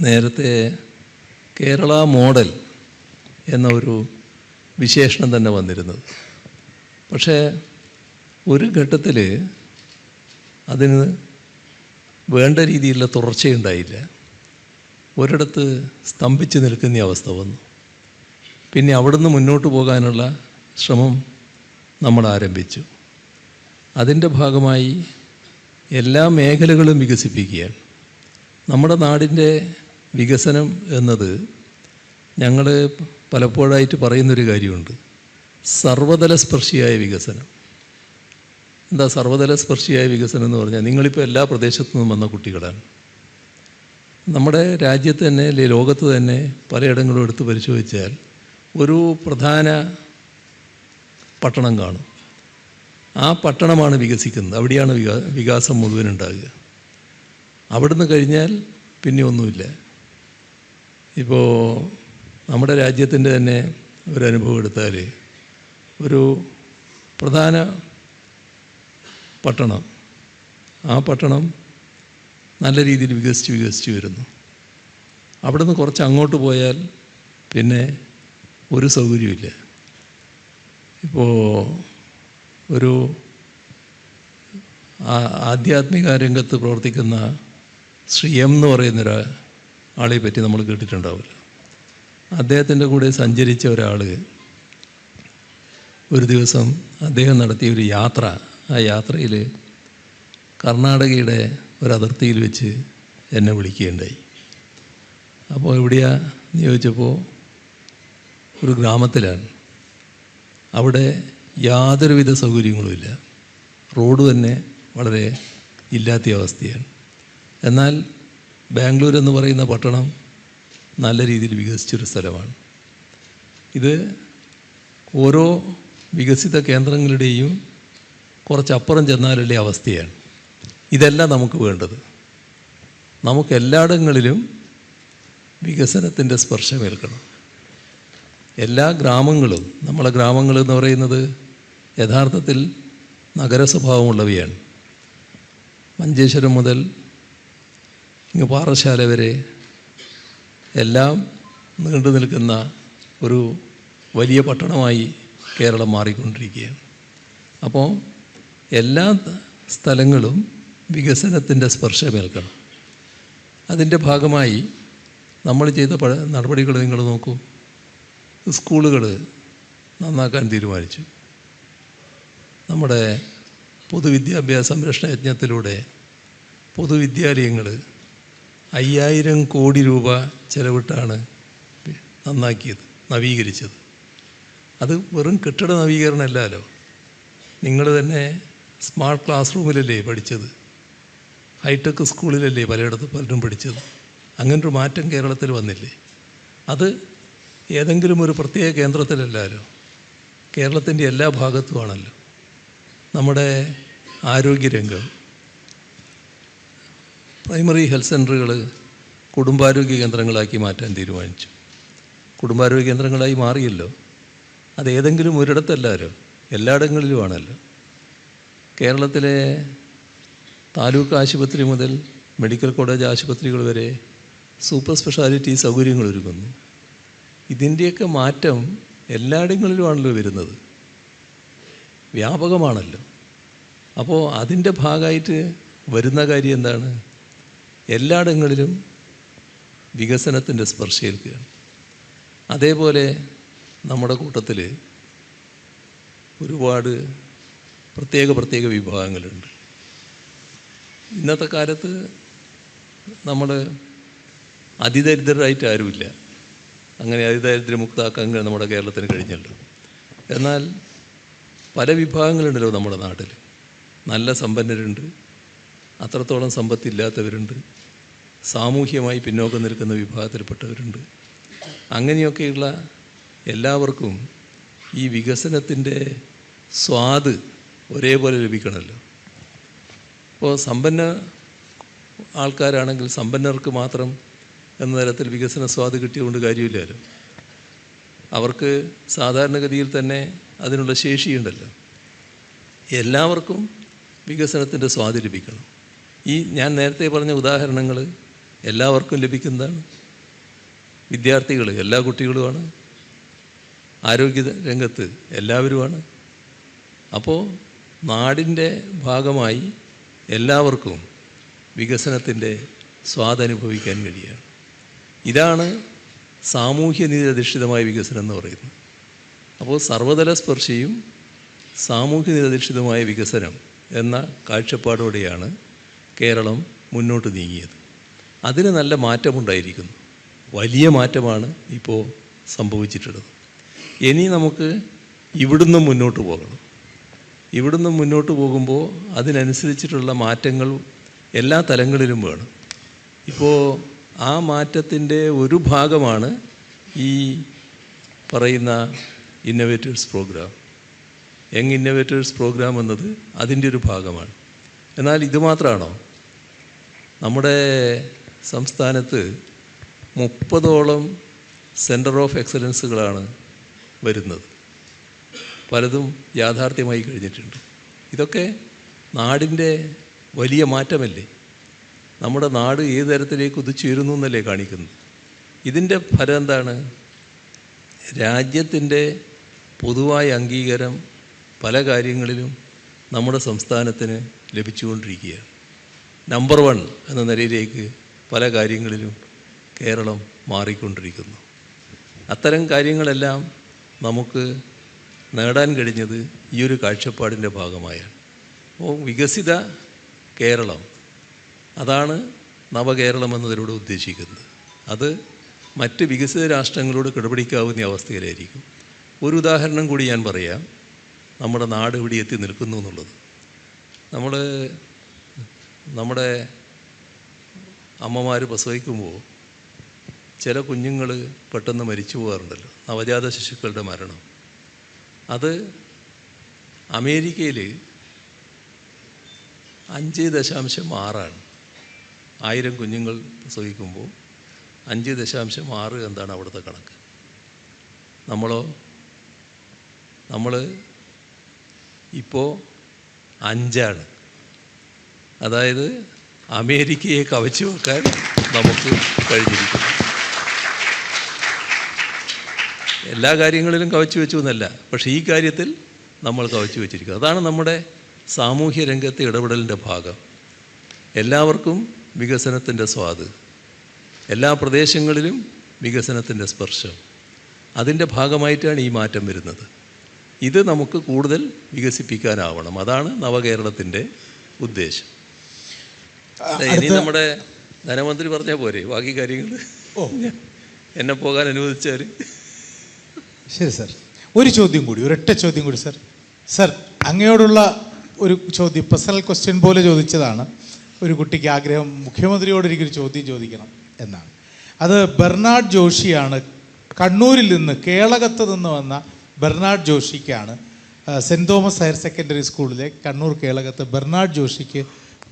നേരത്തെ കേരള മോഡൽ എന്ന ഒരു വിശേഷണം തന്നെ വന്നിരുന്നത്. പക്ഷേ ഒരു ഘട്ടത്തിൽ അതിന് വേണ്ട രീതിയിലുള്ള തുടർച്ചയുണ്ടായില്ല. ഒരിടത്ത് സ്തംഭിച്ച് നിൽക്കുന്ന അവസ്ഥ വന്നു. പിന്നെ അവിടുന്ന് മുന്നോട്ട് പോകാനുള്ള ശ്രമം നമ്മൾ ആരംഭിച്ചു. അതിൻ്റെ ഭാഗമായി എല്ലാ മേഖലകളും വികസിപ്പിക്കുകയാണ്. നമ്മുടെ നാടിൻ്റെ വികസനം എന്നത് ഞങ്ങൾ പലപ്പോഴായിട്ട് പറയുന്നൊരു കാര്യമുണ്ട്, സർവ്വതല സ്പർശിയായ വികസനം. എന്താ സർവ്വതല സ്പർശിയായ വികസനം എന്ന് പറഞ്ഞാൽ, നിങ്ങളിപ്പോൾ എല്ലാ പ്രദേശത്തു നിന്നും വന്ന കുട്ടികളാണ്. നമ്മുടെ രാജ്യത്ത് തന്നെ അല്ലെ ലോകത്ത് തന്നെ പലയിടങ്ങളും എടുത്ത് പരിശോധിച്ചാൽ ഒരു പ്രധാന പട്ടണം കാണും. ആ പട്ടണമാണ് വികസിക്കുന്നത്, അവിടെയാണ് വികാസം മുഴുവൻ ഉണ്ടാകുക. അവിടുന്ന് കഴിഞ്ഞാൽ പിന്നെ ഒന്നുമില്ല. ഇപ്പോൾ നമ്മുടെ രാജ്യത്തിൻ്റെ തന്നെ ഒരു അനുഭവം എടുത്താൽ, ഒരു പ്രധാന പട്ടണം, ആ പട്ടണം നല്ല രീതിയിൽ വികസിച്ച് വരുന്നു. അവിടുന്ന് കുറച്ച് അങ്ങോട്ട് പോയാൽ പിന്നെ ഒരു സൗകര്യമില്ല. ഇപ്പോൾ ഒരു ആധ്യാത്മിക രംഗത്ത് പ്രവർത്തിക്കുന്ന ശ്രീ എം എന്ന് പറയുന്ന ആളെ പറ്റി നമ്മൾ കേട്ടിട്ടുണ്ടാവില്ല. അദ്ദേഹത്തിൻ്റെ കൂടെ സഞ്ചരിച്ച ഒരാൾ ഒരു ദിവസം അദ്ദേഹം നടത്തിയ ഒരു യാത്ര, ആ യാത്രയിൽ കർണാടകയുടെ ഒരു അതിർത്തിയിൽ വെച്ച് എന്നെ വിളിക്കുകയുണ്ടായി. അപ്പോൾ എവിടെയാന്ന് ചോദിച്ചപ്പോൾ ഒരു ഗ്രാമത്തിലാണ്. അവിടെ യാതൊരുവിധ സൗകര്യങ്ങളുമില്ല, റോഡ് തന്നെ വളരെ ഇല്ലാത്ത അവസ്ഥയാണ്. എന്നാൽ ബാംഗ്ലൂർ എന്ന് പറയുന്ന പട്ടണം നല്ല രീതിയിൽ വികസിച്ചൊരു സ്ഥലമാണ്. ഇത് ഓരോ വികസിത കേന്ദ്രങ്ങളുടെയും കുറച്ചപ്പുറം ചെന്നാലുള്ള അവസ്ഥയാണ്. ഇതല്ല നമുക്ക് വേണ്ടത്. നമുക്ക് എല്ലായിടങ്ങളിലും വികസനത്തിൻ്റെ സ്പർശമേൽക്കണം. എല്ലാ ഗ്രാമങ്ങളും, നമ്മളെ ഗ്രാമങ്ങൾ എന്ന് പറയുന്നത് യഥാർത്ഥത്തിൽ നഗരസ്വഭാവമുള്ളവയാണ്. മഞ്ചേശ്വരം മുതൽ ഇങ്ങ് പാറശാല വരെ എല്ലാം നീണ്ടു നിൽക്കുന്ന ഒരു വലിയ പട്ടണമായി കേരളം മാറിക്കൊണ്ടിരിക്കുകയാണ്. അപ്പോൾ എല്ലാ സ്ഥലങ്ങളും വികസനത്തിൻ്റെ സ്പർശമേൽക്കണം. അതിൻ്റെ ഭാഗമായി നമ്മൾ ചെയ്ത നടപടികൾ നിങ്ങൾ നോക്കൂ. സ്കൂളുകൾ നന്നാക്കാൻ തീരുമാനിച്ചു. നമ്മുടെ പൊതുവിദ്യാഭ്യാസ സംരക്ഷണ യജ്ഞത്തിലൂടെ പൊതുവിദ്യാലയങ്ങൾ 5000 കോടി രൂപ ചെലവിട്ടാണ് നന്നാക്കിയത്, നവീകരിച്ചത്. അത് വെറും കെട്ടിട നവീകരണമല്ലല്ലോ. നിങ്ങൾ തന്നെ സ്മാർട്ട് ക്ലാസ് റൂമിലല്ലേ പഠിച്ചത്, ഹൈടെക് സ്കൂളിലല്ലേ പലരും പഠിച്ചത്. അങ്ങനൊരു മാറ്റം കേരളത്തിൽ വന്നില്ലേ? അത് ഏതെങ്കിലും ഒരു പ്രത്യേക കേന്ദ്രത്തിലല്ലല്ലോ, കേരളത്തിൻ്റെ എല്ലാ ഭാഗത്തുമാണല്ലോ. നമ്മുടെ ആരോഗ്യരംഗം, പ്രൈമറി ഹെൽത്ത് സെൻ്ററുകൾ കുടുംബാരോഗ്യ കേന്ദ്രങ്ങളാക്കി മാറ്റാൻ തീരുമാനിച്ചു. കുടുംബാരോഗ്യ കേന്ദ്രങ്ങളായി മാറിയല്ലോ. അത് ഏതെങ്കിലും ഒരിടത്തല്ലാരോ, എല്ലായിടങ്ങളിലുമാണല്ലോ. കേരളത്തിലെ താലൂക്ക് ആശുപത്രി മുതൽ മെഡിക്കൽ കോളേജ് ആശുപത്രികൾ വരെ സൂപ്പർ സ്പെഷ്യാലിറ്റി സൗകര്യങ്ങൾ ഒരുങ്ങുന്നു. ഇതിൻ്റെയൊക്കെ മാറ്റം എല്ലായിടങ്ങളിലുമാണല്ലോ വരുന്നത്, വ്യാപകമാണല്ലോ. അപ്പോൾ അതിൻ്റെ ഭാഗമായിട്ട് വരുന്ന കാര്യം എന്താണ്? എല്ലായിടങ്ങളിലും വികസനത്തിൻ്റെ സ്പർശയേൽക്കുകയാണ്. അതേപോലെ നമ്മുടെ കൂട്ടത്തിൽ ഒരുപാട് പ്രത്യേക വിഭാഗങ്ങളുണ്ട്. ഇന്നത്തെ കാലത്ത് നമ്മൾ അതിദരിദ്രരായിട്ട് ആരുമില്ല. അങ്ങനെ അതിദരിദ്രമുക്താക്കാൻ നമ്മുടെ കേരളത്തിന് കഴിഞ്ഞല്ലോ. എന്നാൽ പല വിഭാഗങ്ങളുണ്ടല്ലോ നമ്മുടെ നാട്ടിൽ. നല്ല സമ്പന്നരുണ്ട്, അത്രത്തോളം സമ്പത്തില്ലാത്തവരുണ്ട്, സാമൂഹ്യമായി പിന്നോക്കം നിൽക്കുന്ന വിഭാഗത്തിൽപ്പെട്ടവരുണ്ട്. അങ്ങനെയൊക്കെയുള്ള എല്ലാവർക്കും ഈ വികസനത്തിൻ്റെ സ്വാദ് ഒരേപോലെ ലഭിക്കണമല്ലോ. ഇപ്പോൾ സമ്പന്ന ആൾക്കാരാണെങ്കിൽ സമ്പന്നർക്ക് മാത്രം എന്ന തരത്തിൽ വികസന സ്വാദ് കിട്ടിയതുകൊണ്ട് കാര്യമില്ലല്ലോ. അവർക്ക് സാധാരണഗതിയിൽ തന്നെ അതിനുള്ള ശേഷിയുണ്ടല്ലോ. എല്ലാവർക്കും വികസനത്തിൻ്റെ സ്വാദ് ലഭിക്കണം. ഈ ഞാൻ നേരത്തെ പറഞ്ഞ ഉദാഹരണങ്ങൾ എല്ലാവർക്കും ലഭിക്കുന്നതാണ്. വിദ്യാർത്ഥികൾ എല്ലാ കുട്ടികളുമാണ്, ആരോഗ്യ രംഗത്ത് എല്ലാവരുമാണ്. അപ്പോൾ നാടിൻ്റെ ഭാഗമായി എല്ലാവർക്കും വികസനത്തിൻ്റെ സ്വാദനുഭവിക്കാൻ കഴിയുകയാണ്. ഇതാണ് സാമൂഹ്യനീതി അധിഷ്ഠിതമായ വികസനം എന്ന് പറയുന്നത്. അപ്പോൾ സർവ്വതല സ്പർശിയും സാമൂഹ്യനീതി അധിഷ്ഠിതമായ വികസനം എന്ന കാഴ്ചപ്പാടോടെയാണ് കേരളം മുന്നോട്ട് നീങ്ങിയത്. അതിന് നല്ല മാറ്റമുണ്ടായിരിക്കുന്നു. വലിയ മാറ്റമാണ് ഇപ്പോൾ സംഭവിച്ചിട്ടുള്ളത്. ഇനി നമുക്ക് ഇവിടുന്ന് മുന്നോട്ട് പോകണം. ഇവിടുന്ന് മുന്നോട്ട് പോകുമ്പോൾ അതിനനുസരിച്ചിട്ടുള്ള മാറ്റങ്ങൾ എല്ലാ തലങ്ങളിലും വേണം. ഇപ്പോൾ ആ മാറ്റത്തിൻ്റെ ഒരു ഭാഗമാണ് ഈ പറയുന്ന innovators programme. Young innovators programme എന്നത് അതിൻ്റെ ഒരു ഭാഗമാണ്. എന്നാൽ ഇത് മാത്രമാണോ? നമ്മുടെ സംസ്ഥാനത്ത് 30ഓളം സെൻറ്റർ ഓഫ് എക്സലൻസുകളാണ് വരുന്നത്. പലതും യാഥാർത്ഥ്യമായി കഴിഞ്ഞിട്ടുണ്ട്. ഇതൊക്കെ നാടിൻ്റെ വലിയ മാറ്റമല്ലേ? നമ്മുടെ നാട് ഏത് തരത്തിലേക്ക് ഉദിച്ചുയരുന്നു എന്നല്ലേ കാണിക്കുന്നത്. ഇതിൻ്റെ ഫലം എന്താണ്? രാജ്യത്തിൻ്റെ പൊതുവായ അംഗീകാരം പല കാര്യങ്ങളിലും നമ്മുടെ സംസ്ഥാനത്തിന് ലഭിച്ചുകൊണ്ടിരിക്കുകയാണ്. നമ്പർ 1 എന്ന നിലയിലേക്ക് പല കാര്യങ്ങളിലും കേരളം മാറിക്കൊണ്ടിരിക്കുന്നു. അത്തരം കാര്യങ്ങളെല്ലാം നമുക്ക് നേടാൻ കഴിഞ്ഞത് ഈ ഒരു കാഴ്ചപ്പാടിൻ്റെ ഭാഗമായാണ്. അപ്പോൾ വികസിത കേരളം, അതാണ് നവകേരളം എന്നതിലൂടെ ഉദ്ദേശിക്കുന്നത്. അത് മറ്റ് വികസിത രാഷ്ട്രങ്ങളോട് കിടപിടിക്കാവുന്ന അവസ്ഥയിലായിരിക്കും. ഒരു ഉദാഹരണം കൂടി ഞാൻ പറയാം, നമ്മുടെ നാട് ഇവിടെ എത്തി നിൽക്കുന്നു എന്നുള്ളത്. നമ്മുടെ അമ്മമാർ പ്രസവിക്കുമ്പോൾ ചില കുഞ്ഞുങ്ങൾ പെട്ടെന്ന് മരിച്ചു പോകാറുണ്ടല്ലോ, നവജാത ശിശുക്കളുടെ മരണം. അത് അമേരിക്കയിൽ 5.6 1000 കുഞ്ഞുങ്ങൾ പ്രസവിക്കുമ്പോൾ 5.6 എന്താണ് അവിടുത്തെ കണക്ക്. നമ്മൾ ഇപ്പോൾ 5. അതായത് അമേരിക്കയെ കവച്ചു വെക്കാൻ നമുക്ക് കഴിഞ്ഞിരിക്കുന്നു. എല്ലാ കാര്യങ്ങളിലും കവച്ചു വെച്ചു എന്നല്ല, പക്ഷേ ഈ കാര്യത്തിൽ നമ്മൾ കവച്ചു വെച്ചിരിക്കുന്നത്. അതാണ് നമ്മുടെ സാമൂഹ്യ രംഗത്തെ ഇടപെടലിൻ്റെ ഭാഗം. എല്ലാവർക്കും വികസനത്തിൻ്റെ സ്വാദ്, എല്ലാ പ്രദേശങ്ങളിലും വികസനത്തിൻ്റെ സ്പർശം, അതിൻ്റെ ഭാഗമായിട്ടാണ് ഈ മാറ്റം വരുന്നത്. ഇത് നമുക്ക് കൂടുതൽ വികസിപ്പിക്കാനാവണം. അതാണ് നവകേരളത്തിൻ്റെ ഉദ്ദേശം. ഇനി നമ്മുടെ ധനമന്ത്രി പറഞ്ഞാൽ പോരെ ബാക്കി കാര്യങ്ങൾ? എന്നെ പോകാൻ അനുവദിച്ചാൽ. ശരി സാർ, ഒരു ചോദ്യം കൂടി, ഒരൊറ്റ ചോദ്യം കൂടി സാർ. സാർ, അങ്ങയോടുള്ള ഒരു ചോദ്യം, പേഴ്സണൽ ക്വസ്റ്റ്യൻ പോലെ ചോദിച്ചതാണ്. ഒരു കുട്ടിക്ക് ആഗ്രഹം മുഖ്യമന്ത്രിയോട് എനിക്കൊരു ചോദ്യം ചോദിക്കണം എന്നാണ്. അത് ബെർണാഡ് ജോഷിയാണ്, കണ്ണൂരിൽ നിന്ന്, കേളകത്ത് നിന്ന് വന്ന ബെർണാഡ് ജോഷിക്കാണ് സെൻറ്റ് തോമസ് ഹയർ സെക്കൻഡറി സ്കൂളിലെ കണ്ണൂർ കേളകത്ത് ബെർണാഡ് ജോഷിക്ക്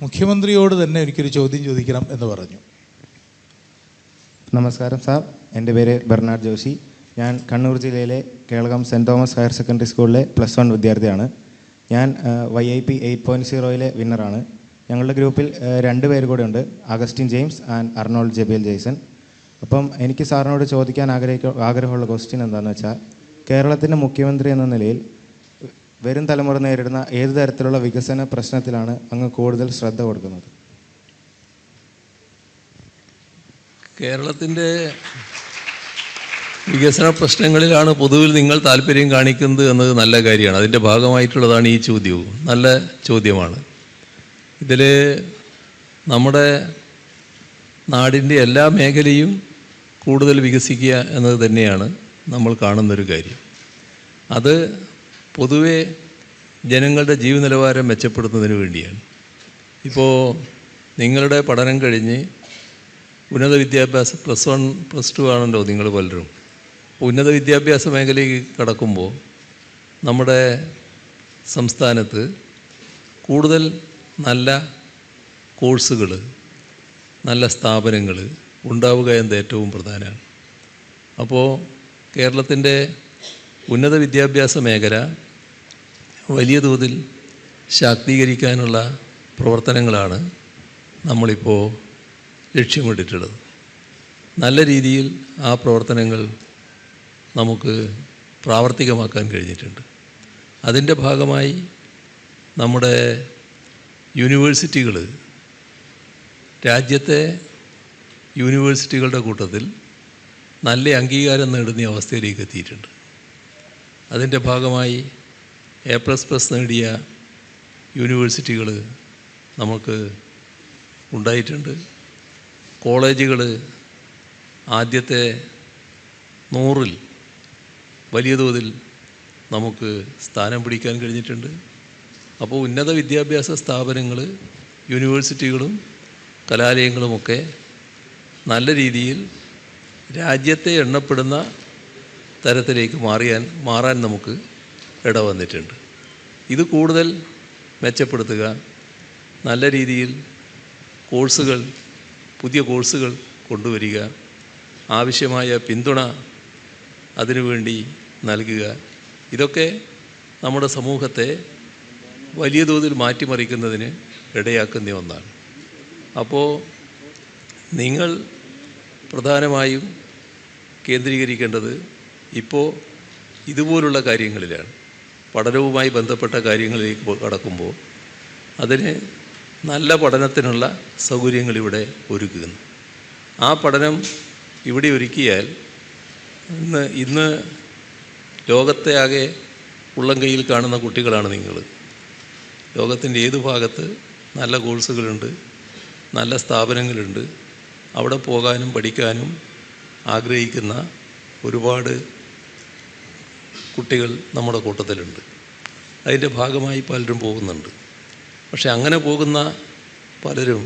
മുഖ്യമന്ത്രിയോട് തന്നെ എനിക്കൊരു ചോദ്യം ചോദിക്കണം എന്ന് പറഞ്ഞു. നമസ്കാരം സാർ, എൻ്റെ പേര് ബെർണാഡ് ജോഷി. ഞാൻ കണ്ണൂർ ജില്ലയിലെ Kelakam saint Thomas higher secondary സ്കൂളിലെ +1 വിദ്യാർത്ഥിയാണ്. ഞാൻ YIP 8.0 വിന്നറാണ്. ഞങ്ങളുടെ ഗ്രൂപ്പിൽ 2 പേര് കൂടെ ഉണ്ട്, Augustine James and Arnold Jebiel Jason. അപ്പം എനിക്ക് സാറിനോട് ചോദിക്കാൻ ആഗ്രഹമുള്ള ക്വസ്റ്റ്യൻ എന്താണെന്ന് വെച്ചാൽ, കേരളത്തിൻ്റെ മുഖ്യമന്ത്രി എന്ന നിലയിൽ വരും തലമുറ നേരിടുന്ന ഏത് തരത്തിലുള്ള വികസന പ്രശ്നത്തിലാണ് അങ്ങ് കൂടുതൽ ശ്രദ്ധ കൊടുക്കുന്നത്? കേരളത്തിൻ്റെ വികസന പ്രശ്നങ്ങളിലാണ് പൊതുവിൽ നിങ്ങൾ താല്പര്യം കാണിക്കുന്നത് എന്നത് നല്ല കാര്യമാണ്. അതിൻ്റെ ഭാഗമായിട്ടുള്ളതാണ് ഈ ചോദ്യവും. നല്ല ചോദ്യമാണ്. ഇതിൽ നമ്മുടെ നാടിൻ്റെ എല്ലാ മേഖലയും കൂടുതൽ വികസിക്കുക എന്നത് തന്നെയാണ് നമ്മൾ കാണുന്നൊരു കാര്യം. അത് പൊതുവെ ജനങ്ങളുടെ ജീവിത നിലവാരം മെച്ചപ്പെടുത്തുന്നതിന് വേണ്ടിയാണ്. ഇപ്പോൾ നിങ്ങളുടെ പഠനം കഴിഞ്ഞ് ഉന്നത വിദ്യാഭ്യാസം +1 +2 ആണല്ലോ നിങ്ങൾ പലരും. ഉന്നത വിദ്യാഭ്യാസ മേഖലയിൽ കടക്കുമ്പോൾ നമ്മുടെ സംസ്ഥാനത്ത് കൂടുതൽ നല്ല കോഴ്സുകൾ, നല്ല സ്ഥാപനങ്ങൾ ഉണ്ടാവുക എന്നത് ഏറ്റവും പ്രധാനമാണ്. അപ്പോൾ കേരളത്തിൻ്റെ ഉന്നത വിദ്യാഭ്യാസ മേഖല വലിയ തോതിൽ ശാക്തീകരിക്കാനുള്ള പ്രവർത്തനങ്ങളാണ് നമ്മളിപ്പോൾ ലക്ഷ്യമിട്ടിട്ടുള്ളത്. നല്ല രീതിയിൽ ആ പ്രവർത്തനങ്ങൾ നമുക്ക് പ്രാവർത്തികമാക്കാൻ കഴിഞ്ഞിട്ടുണ്ട്. അതിൻ്റെ ഭാഗമായി നമ്മുടെ യൂണിവേഴ്സിറ്റികൾ, രാജ്യത്തെ യൂണിവേഴ്സിറ്റികളുടെ കൂട്ടത്തിൽ നല്ല അംഗീകാരം നേടുന്ന അവസ്ഥയിലേക്ക് എത്തിയിട്ടുണ്ട്. അതിൻ്റെ ഭാഗമായി A++ നേടിയ യൂണിവേഴ്സിറ്റികൾ നമുക്ക് ഉണ്ടായിട്ടുണ്ട്. കോളേജുകൾ ആദ്യത്തെ 100-ൽ വലിയ തോതിൽ നമുക്ക് സ്ഥാനം പിടിക്കാൻ കഴിഞ്ഞിട്ടുണ്ട്. അപ്പോൾ ഉന്നത വിദ്യാഭ്യാസ സ്ഥാപനങ്ങൾ, യൂണിവേഴ്സിറ്റികളും കലാലയങ്ങളുമൊക്കെ നല്ല രീതിയിൽ രാജ്യത്തെ എണ്ണപ്പെടുന്ന തരത്തിലേക്ക് മാറാൻ നമുക്ക് ഇടവന്നിട്ടുണ്ട്. ഇത് കൂടുതൽ മെച്ചപ്പെടുത്തുക, നല്ല രീതിയിൽ കോഴ്സുകൾ, പുതിയ കോഴ്സുകൾ കൊണ്ടുവരിക, ആവശ്യമായ പിന്തുണ അതിനുവേണ്ടി നൽകുക, ഇതൊക്കെ നമ്മുടെ സമൂഹത്തെ വലിയ തോതിൽ മാറ്റിമറിക്കുന്നതിന് ഇടയാക്കുന്ന ഒന്നാണ്. അപ്പോൾ നിങ്ങൾ പ്രധാനമായും കേന്ദ്രീകരിക്കേണ്ടത് ഇപ്പോൾ ഇതുപോലുള്ള കാര്യങ്ങളിലാണ്. പഠനവുമായി ബന്ധപ്പെട്ട കാര്യങ്ങളിലേക്ക് കടക്കുമ്പോൾ അതിന് നല്ല പഠനത്തിനുള്ള സൗകര്യങ്ങൾ ഇവിടെ ഒരുക്കുന്നു. ആ പഠനം ഇവിടെ ഒരുക്കിയാൽ ഇന്ന് ലോകത്തെ ആകെ ഉള്ളം കയ്യിൽ കാണുന്ന കുട്ടികളാണ് നിങ്ങൾ. ലോകത്തിൻ്റെ ഏത് ഭാഗത്ത് നല്ല കോഴ്സുകളുണ്ട്, നല്ല സ്ഥാപനങ്ങളുണ്ട്, അവിടെ പോകാനും പഠിക്കാനും ആഗ്രഹിക്കുന്ന ഒരുപാട് കുട്ടികൾ നമ്മുടെ കൂട്ടത്തിലുണ്ട്. അതിൻ്റെ ഭാഗമായി പലരും പോകുന്നുണ്ട്. പക്ഷെ അങ്ങനെ പോകുന്ന പലരും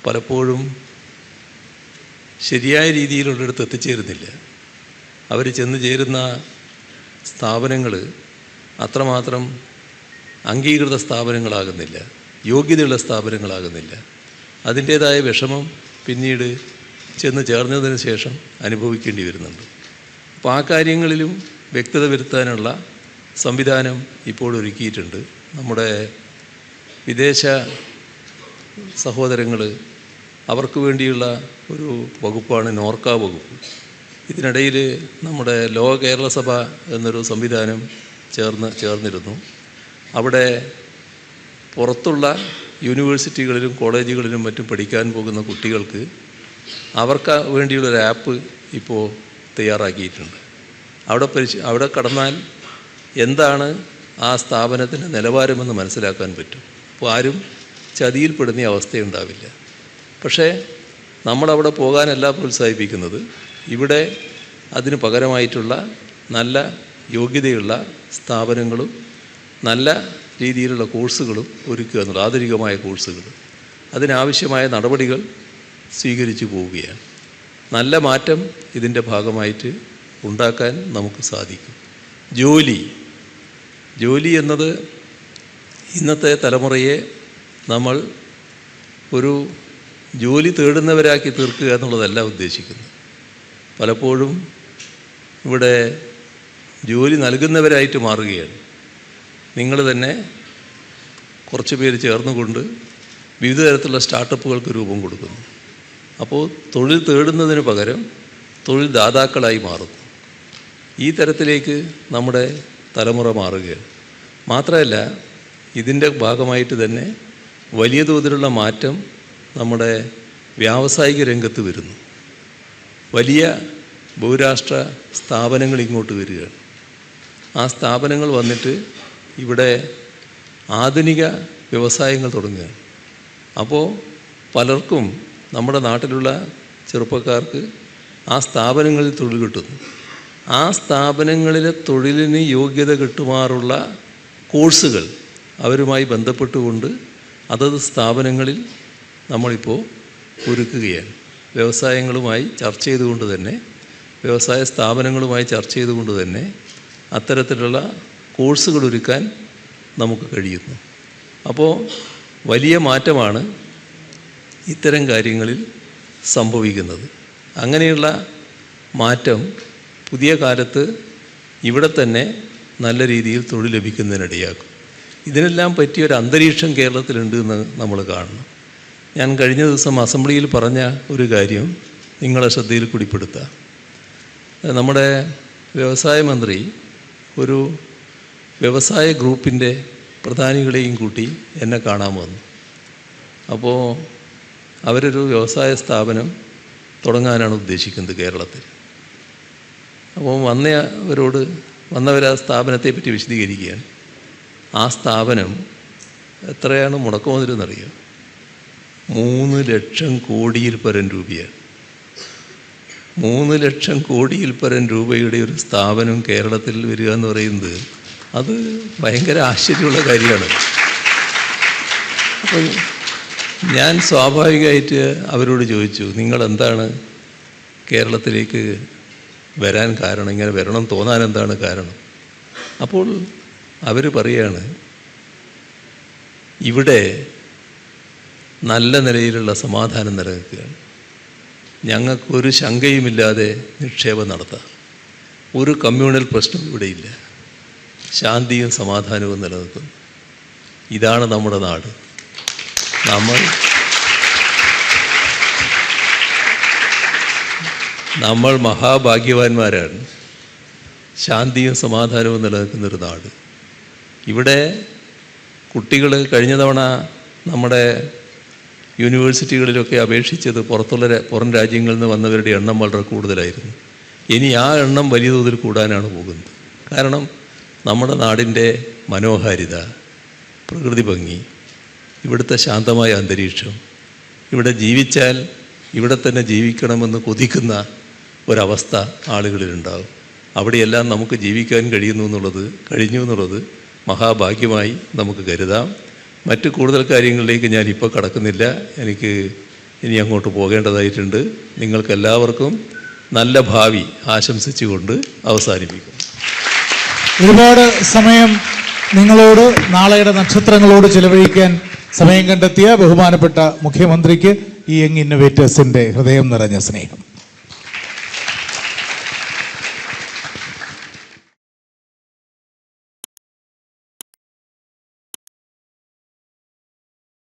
പലപ്പോഴും ശരിയായ രീതിയിലുള്ളിടത്ത് എത്തിച്ചേരുന്നില്ല. അവർ ചെന്ന് ചേരുന്ന സ്ഥാപനങ്ങൾ അത്രമാത്രം അംഗീകൃത സ്ഥാപനങ്ങളാകുന്നില്ല, യോഗ്യതയുള്ള സ്ഥാപനങ്ങളാകുന്നില്ല. അതിൻ്റേതായ വിഷമം പിന്നീട് ചെന്ന് ചേർന്നതിന് ശേഷം അനുഭവിക്കേണ്ടി വരുന്നുണ്ട്. അപ്പോൾ ആ കാര്യങ്ങളിലും വ്യക്തത വരുത്താനുള്ള സംവിധാനം ഇപ്പോൾ ഒരുക്കിയിട്ടുണ്ട്. നമ്മുടെ വിദേശ സഹോദരങ്ങൾ, അവർക്ക് വേണ്ടിയുള്ള ഒരു വകുപ്പാണ് നോർക്ക വകുപ്പ്. ഇതിനിടയിൽ നമ്മുടെ ലോക കേരള സഭ എന്നൊരു സംവിധാനം ചേർന്നിരുന്നു. അവിടെ പുറത്തുള്ള യൂണിവേഴ്സിറ്റികളിലും കോളേജുകളിലും മറ്റും പഠിക്കാൻ പോകുന്ന കുട്ടികൾക്ക് അവർക്ക് വേണ്ടിയുള്ളൊരു ആപ്പ് ഇപ്പോൾ തയ്യാറാക്കിയിട്ടുണ്ട്. അവിടെ കടന്നാൽ എന്താണ് ആ സ്ഥാപനത്തിൻ്റെ നിലവാരമെന്ന് മനസ്സിലാക്കാൻ പറ്റും. അപ്പോൾ ആരും ചതിയിൽപ്പെടുന്ന അവസ്ഥയുണ്ടാവില്ല. പക്ഷേ നമ്മളവിടെ പോകാനല്ല പ്രോത്സാഹിപ്പിക്കുന്നത്. ഇവിടെ അതിന് പകരമായിട്ടുള്ള നല്ല യോഗ്യതയുള്ള സ്ഥാപനങ്ങളും നല്ല രീതിയിലുള്ള കോഴ്സുകളും ഒരുക്കുക എന്നുള്ളത്, ആധുനികമായ കോഴ്സുകൾ, അതിനാവശ്യമായ നടപടികൾ സ്വീകരിച്ചു പോവുകയാണ്. നല്ല മാറ്റം ഇതിൻ്റെ ഭാഗമായിട്ട് ഉണ്ടാക്കാൻ നമുക്ക് സാധിക്കും. ജോലി എന്നത് ഇന്നത്തെ തലമുറയെ നമ്മൾ ഒരു ജോലി തേടുന്നവരാക്കി തീർക്കുക എന്നുള്ളതല്ല ഉദ്ദേശിക്കുന്നത്. പലപ്പോഴും ഇവിടെ ജോലി നൽകുന്നവരായിട്ട് മാറുകയാണ്. നിങ്ങൾ തന്നെ കുറച്ച് പേര് ചേർന്നുകൊണ്ട് വിവിധ തരത്തിലുള്ള സ്റ്റാർട്ടപ്പുകൾക്ക് രൂപം കൊടുക്കുന്നു. അപ്പോൾ തൊഴിൽ തേടുന്നതിന് പകരം തൊഴിൽ ദാതാക്കളായി മാറുന്നു. ഈ തരത്തിലേക്ക് നമ്മുടെ തലമുറ മാറുകയാണ്. മാത്രമല്ല, ഇതിൻ്റെ ഭാഗമായിട്ട് തന്നെ വലിയ തോതിലുള്ള മാറ്റം നമ്മുടെ വ്യാവസായിക രംഗത്ത് വരുന്നു. വലിയ ബഹുരാഷ്ട്ര സ്ഥാപനങ്ങൾ ഇങ്ങോട്ട് വരികയാണ്. ആ സ്ഥാപനങ്ങൾ വന്നിട്ട് ഇവിടെ ആധുനിക വ്യവസായങ്ങൾ തുടങ്ങുകയാണ്. അപ്പോൾ പലർക്കും നമ്മുടെ നാട്ടിലുള്ള ചെറുപ്പക്കാർക്ക് ആ സ്ഥാപനങ്ങളിൽ തൊഴിൽ കിട്ടുന്നു. ആ സ്ഥാപനങ്ങളിലെ തൊഴിലിന് യോഗ്യത കിട്ടുമാറുള്ള കോഴ്സുകൾ അവരുമായി ബന്ധപ്പെട്ടുകൊണ്ട് അതത് സ്ഥാപനങ്ങളിൽ നമ്മളിപ്പോൾ ഒരുക്കുകയാണ്. വ്യവസായങ്ങളുമായി ചർച്ച ചെയ്തുകൊണ്ട് തന്നെ, വ്യവസായ സ്ഥാപനങ്ങളുമായി ചർച്ച ചെയ്തുകൊണ്ട് തന്നെ അത്തരത്തിലുള്ള കോഴ്സുകൾ ഒരുക്കാൻ നമുക്ക് കഴിയുന്നു. അപ്പോൾ വലിയ മാറ്റമാണ് ഇത്തരം കാര്യങ്ങളിൽ സംഭവിക്കുന്നത്. അങ്ങനെയുള്ള മാറ്റം പുതിയ കാലത്ത് ഇവിടെ തന്നെ നല്ല രീതിയിൽ തൊഴിൽ ലഭിക്കുന്നതിനിടയാക്കും. ഇതിനെല്ലാം പറ്റിയൊരു അന്തരീക്ഷം കേരളത്തിലുണ്ട് എന്ന് നമ്മൾ കാണണം. ഞാൻ കഴിഞ്ഞ ദിവസം അസംബ്ലിയിൽ പറഞ്ഞ ഒരു കാര്യം നിങ്ങളെ ശ്രദ്ധയിൽ കൂടിപ്പെടുത്താം. നമ്മുടെ വ്യവസായ മന്ത്രി ഒരു വ്യവസായ ഗ്രൂപ്പിൻ്റെ പ്രധാനികളെയും കൂട്ടി എന്നെ കാണാൻ വന്നു. അപ്പോൾ അവരൊരു വ്യവസായ സ്ഥാപനം തുടങ്ങാനാണ് ഉദ്ദേശിക്കുന്നത് കേരളത്തിൽ. അപ്പോൾ വന്നവർ ആ സ്ഥാപനത്തെ പറ്റി വിശദീകരിക്കുകയാണ്. ആ സ്ഥാപനം എത്രയാണ് മുടക്കുമുതലെന്നറിയാം? 3 ലക്ഷം കോടിയിൽ പരം രൂപയാണ്. 3 ലക്ഷം കോടിയിൽ പരം രൂപയുടെ ഒരു സ്ഥാപനം കേരളത്തിൽ വരിക എന്ന് പറയുന്നത് അത് ഭയങ്കര ആശ്ചര്യമുള്ള കാര്യമാണ്. അപ്പോൾ ഞാൻ സ്വാഭാവികമായിട്ട് അവരോട് ചോദിച്ചു, നിങ്ങളെന്താണ് കേരളത്തിലേക്ക് വരാൻ കാരണം, ഇങ്ങനെ വരണം തോന്നാൻ എന്താണ് കാരണം? അപ്പോൾ അവർ പറയാണ്, ഇവിടെ നല്ല നിലയിലുള്ള സമാധാനം നിലനിൽക്കുകയാണ്, ഞങ്ങൾക്കൊരു ശങ്കയുമില്ലാതെ നിക്ഷേപം നടത്താം, ഒരു കമ്മ്യൂണൽ പ്രശ്നം ഇവിടെയില്ല, ശാന്തിയും സമാധാനവും നിലനിൽക്കുന്നു. ഇതാണ് നമ്മുടെ നാട്. നമ്മൾ മഹാഭാഗ്യവാന്മാരാണ്. ശാന്തിയും സമാധാനവും നിലനിൽക്കുന്നൊരു നാട്. ഇവിടെ കുട്ടികൾ കഴിഞ്ഞ തവണ നമ്മുടെ യൂണിവേഴ്സിറ്റികളിലൊക്കെ അപേക്ഷിച്ചത് പുറം രാജ്യങ്ങളിൽ നിന്ന് വന്നവരുടെ എണ്ണം വളരെ കൂടുതലായിരുന്നു. ഇനി ആ എണ്ണം വലിയ തോതിൽ കൂടാനാണ് പോകുന്നത്. കാരണം നമ്മുടെ നാടിൻ്റെ മനോഹാരിത, പ്രകൃതി ഭംഗി, ഇവിടുത്തെ ശാന്തമായ അന്തരീക്ഷം, ഇവിടെ ജീവിച്ചാൽ ഇവിടെ തന്നെ ജീവിക്കണമെന്ന് കൊതിക്കുന്ന ഒരവസ്ഥ ആളുകളിലുണ്ടാകും. അവിടെയെല്ലാം നമുക്ക് ജീവിക്കാൻ കഴിഞ്ഞു എന്നുള്ളത് മഹാഭാഗ്യമായി നമുക്ക് കരുതാം. മറ്റ് കൂടുതൽ കാര്യങ്ങളിലേക്ക് ഞാനിപ്പോൾ കടക്കുന്നില്ല. എനിക്ക് ഇനി അങ്ങോട്ട് പോകേണ്ടതായിട്ടുണ്ട്. നിങ്ങൾക്കെല്ലാവർക്കും നല്ല ഭാവി ആശംസിച്ചുകൊണ്ട് അവസാനിപ്പിക്കും. ഒരുപാട് സമയം നിങ്ങളോട്, നാളെയുടെ നക്ഷത്രങ്ങളോട് ചിലവഴിക്കാൻ സമയം കണ്ടെത്തിയ ബഹുമാനപ്പെട്ട മുഖ്യമന്ത്രിക്ക് ഈ യങ് ഇന്നോവേറ്റേഴ്സിൻ്റെ ഹൃദയം നിറഞ്ഞ സ്നേഹം.